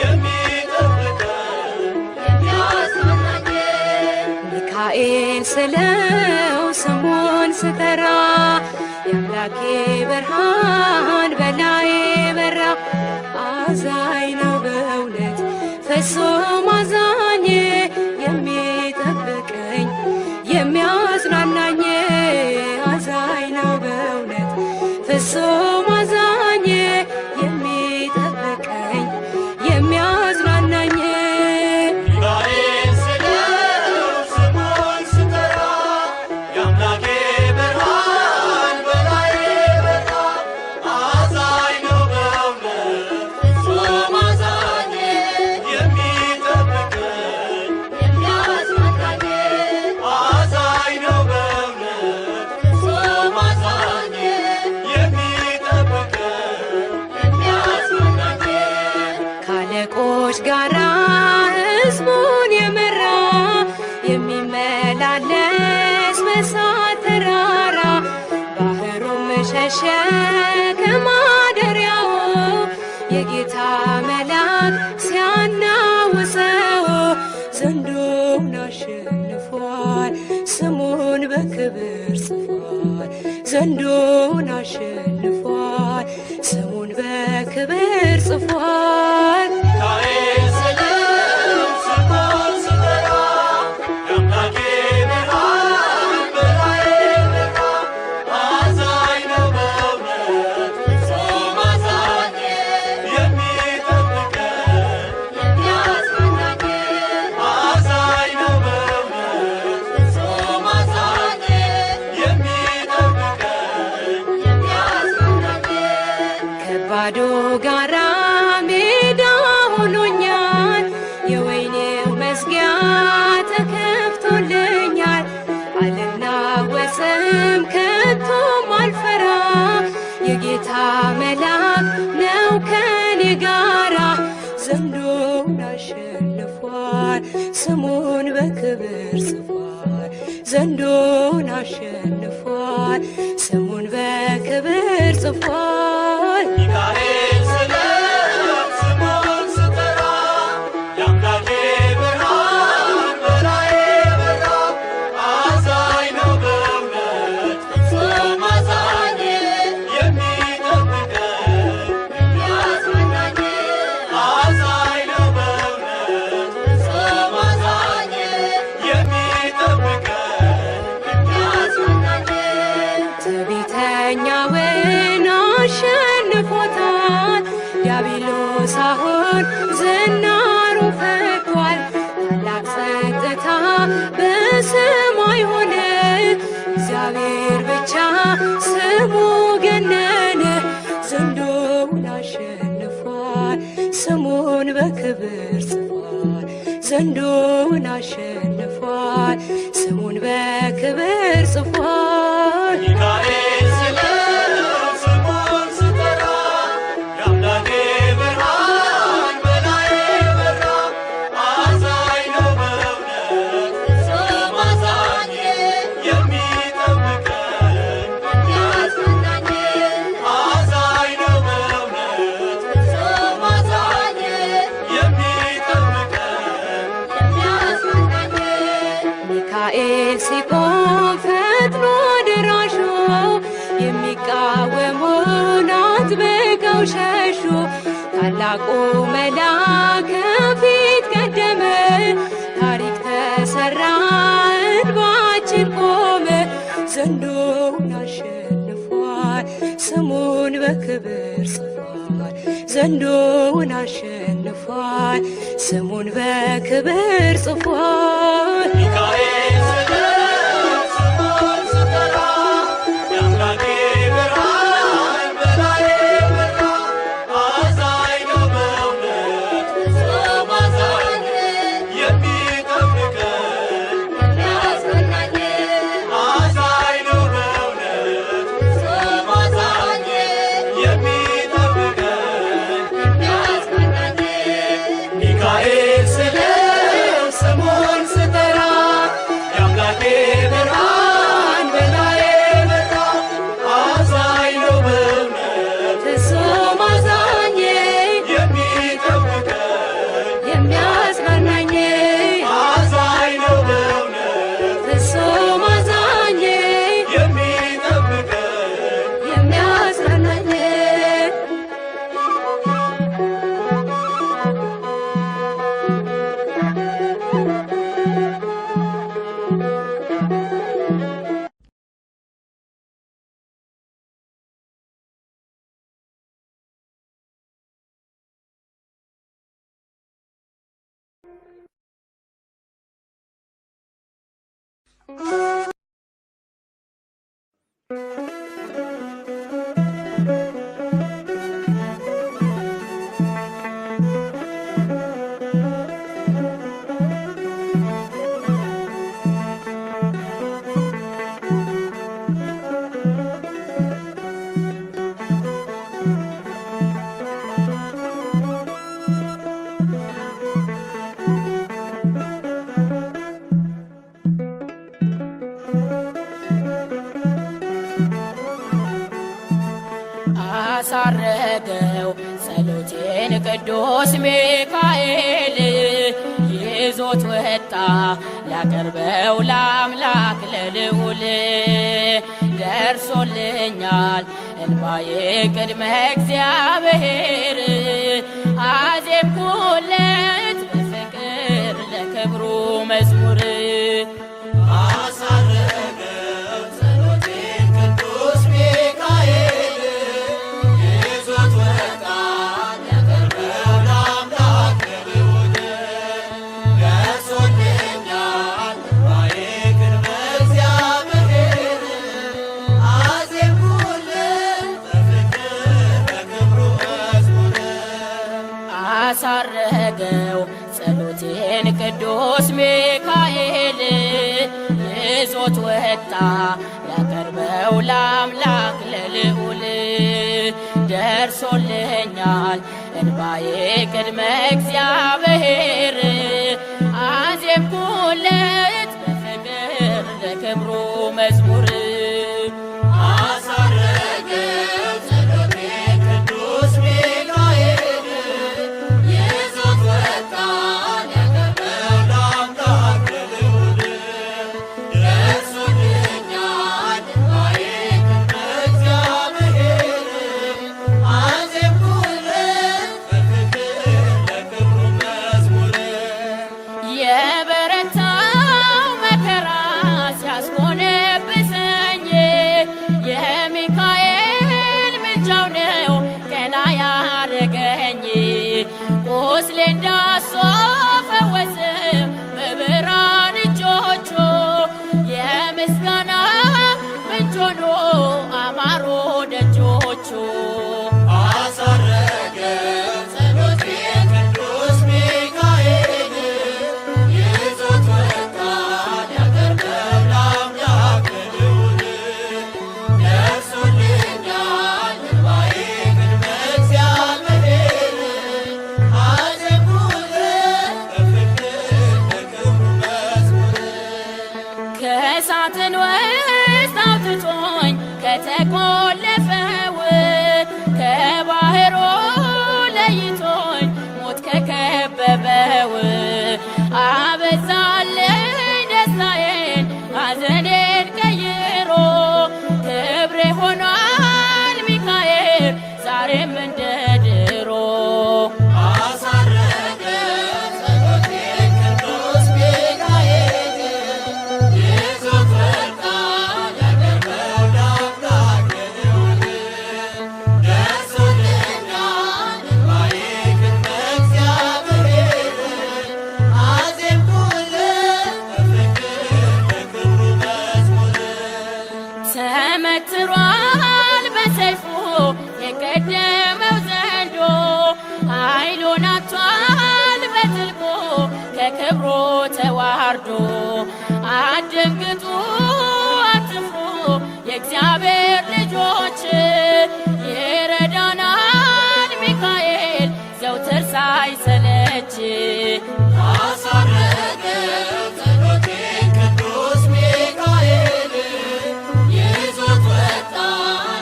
የሚጠብቀኝ
የሚያጽናናኝ
ሚካኤል ስለው ስሙን ስጠራ የአምላኬ ብርሃን በላዬ በራ። አዛኝ ነው በእውነት ፍጹም አዛኝ የሚጠብቀኝ የሚያጽናናኝ። አዛኝ ነው በእውነት ፍጹም አዛኝ የሚጠብቀኝ የሚያጽናናኝ።
ሚካኤል ስለው ስሙን ስጠራ የአምላኬ ብርሃን በላዬ በራ። አዛኝ ነው በእውነት ፍጹም አዛኝ የሚጠብቀኝ
የሚያጽናናኝ
አዛኝ ነው በእውነት ፍጹም አዛኝ የሚጠብቀኝ
የሚያጽናናኝ
ካለቆች ጋራ ሕዝቡን የመራ የሚመላለስ በእሳት ተራራ። ባህሩም ሸሸ ከማደሪያው የጌታ መልአክ ሲያናውፀው። ዘንዶውን አሸንፏል ስሙን በክብር ጽፏል። ዘንዶውን አሸንፏል ስሙን በክብር ጽፏል።
ሚካኤል ስለው ስሙን ስጠራ የአምላኬ ብርሃን በላዬ በራ። አዛኝ ነው በእውነት ፍጹም አዛኝ የሚጠብቀኝ
የሚያጽናናኝ
አዛኝ ነው በእውነት ፍጹም አዛኝ የሚጠብቀኝ
የሚያጽናናኝ
ከባዶ ጋራ ሜዳ ሆኖኛል። የወይኔው መዝጊያ ተከፍቶልኛል። አልናወጽም ከቶም አልፈራ። የጌታ መልአክ ነው ከኔ ጋራ። ዘንዶውን አሸንፏል ስሙን በክብር ጽፏል። ዘንዶውን አሸንፏል ስሙን በክብር ጽፏል።
ሚካኤል ስለው ስሙን ስጠራ የአምላኬ ብርሃን በላዬ በራ። አዛኝ ነው በእውነት ፍጹም አዛኝ የሚጠብቀኝ
የሚያጽናናኝ
አዛኝ ነው በእውነት ፍጹም አዛኝ የሚጠብቀኝ
የሚያጽናናኝ
ትዕቢተኛውን አሸንፎታል። ዲያብሎስ አሁን ዝናሩን ፈቷል። ታላቅ ጸጥታ በሰማይ ሆነ። እግዚአብሔር ብቻ ስሙ ገነነ። ዘንዶውን አሸንፏል ስሙን በክብር ጽፏል። ዘንዶውን አሸንፏል ስሙን በክብር ጽፏል።
ሚካኤል ስለው ስሙን ስጠራ የአምላኬ ብርሃን በላዬ በራ። አዛኝ ነው በእውነት ፍጹም አዛኝ የሚጠብቀኝ
የሚያጽናናኝ
አዛኝ ነው በእውነት ፍጹም አዛኝ የሚጠብቀኝ
የሚያጽናናኝ
ሚካኤል ሲቆም ፈጥኖ ደራሹ የሚቃወሙን አጥብቀው ሸሹ። ታላቁ መልአክ ከፊት ቀደመ ታሪክ ተሰራ እንባችን ቆመ። ዘንዶውን አሸንፏል ስሙን በክብር ጽፏል። ዘንዶውን አሸንፏል ስሙን በክብር ጽፏል።
ሚካኤል ስሙን ስጠራ የአምላኬ ብርሃን በላዬ በራ። አዛኝ ነው በእውነት ፍጹም አዛኝ የሚጠብቀን
የሚያጽናናኝ
አዛኝ ነው በእውነት ፍጹም አዛኝ የሚጠብቀን
የሚያጽናናኝ
ሚካኤል ስለው ስሙን ስጠራ የአምላኬ ብርሃን በላዬ በራ። አዛኝ ነው በእውነት
ፍጹም አዛኝ
የሚጠብቀን
የሚያጽናናኝ
አዛኝ ነው በእውነት
ፍጹም አዛኝ
የሚጠብቀን
የሚያጽናናኝ
አሳረገው ጸሎቴን ቅዱስ ሚካኤል ይዞት ወጣ ላቀርበው ለአምላክ ለልዑል። ደርሶልኛል እንባዬ ቅድመ እግዚአብሔር አዜምኩለት በፍቅር ለክብሩ መዝሙር።
አሳረገው ጸሎቴን ቅዱስ ሚካኤል ይዞት ወጣ ሊያቀርበው ለአምላክ ለልዑል። ደርሶልኛል እንባዬ ቅድመ እግዚአብሔር አዜምኩለት በፍቅር ለክብሩ መዝሙር።
አሳረገው ጸሎቴን ቅዱስ ሚካኤል ይዞት ወጣ ያቀርበው ለአምላክ ለልዑል። ደርሶልኛል እንባዬ ቅድመ እግዚአብሔር አዜምኩለት በፍቅር ለክብሩ መዝሙር።
አሳረገው ጸሎቴን ቅዱስ ሚካኤል ይዞት ወጣ ሊያቀርበው ለአምላክ ለልዑል። ደርሶልኛል እንባዬ ቅድመ እግዚአብሔር አዜምኩለት በፍቅር ለክብሩ መዝሙር።
የበረታው መከራ ሲያስጎነበሰኝ የሚካኤል ምልጃው ነው ቀና ያረገኝ። ቁስሌን ዳሶ ፈወሰ በብርሃን እጆቹ የምስጋና ምንጭ ሆኖ አማሩ ደጆቹ።
አሳረገው ጸሎቴን ቅዱስ ሚካኤል ይዞት ወጣ ሊያቀርበው ለአምላክ ለልዑል። ደርሶልኛል እንባዬ ቅድመ እግዚአብሔር አዜምኩለት በፍቅር ለክብሩ መዝሙር።
ከእሳትን ውስጥ አውጥቶኝ ከተቆለፈው ከባህሩ ለይቶኝ ሞት ከከበበው አበዛልኝ ደስታዬን ሐዘኔን ቀይሮ ክብሬ ሆኗል ሚካኤል ዛሬም እንደ ድሮ።
አሳረገው ጸሎቴን ቅዱስ ሚካኤል
ክብሩ ተዋርዶ አትደንግጡ አትፍሩ የእግዚአብሔር ልጆች ይረዳናል ሚካኤል ዘውትር ሳይሰለች
አሳረገው ጸሎቴን ቅዱስ ሚካኤል ይዞት ወጣ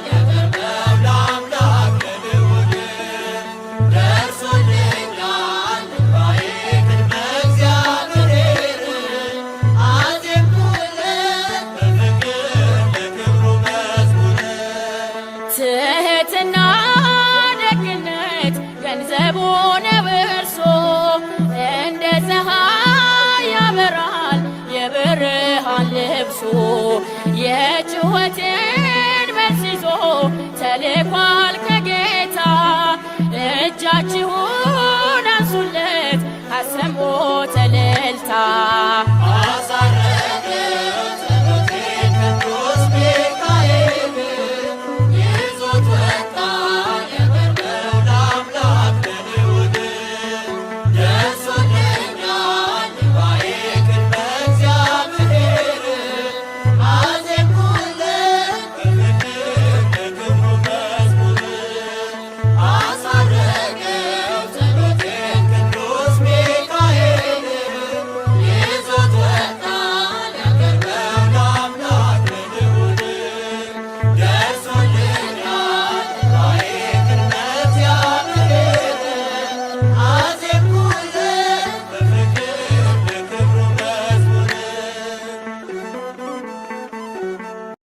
ያቀርበው ለአምላክ ለልዑል ደርሶልኛል እንባዬ ቅድመ እግዚአብሔር አዜምኩለት በፍቅር ለክብሩ መዝሙር
ትሕትና ደግነት ገንዘቡ ነው እርሶ እንደ ፀሐይ ያበራል የብርሃን ልብሱ የጩኸቴን መልስ ይዞ ተልኳል ከጌታ እጃችሁን አንሱለት አሰሙ እልልታ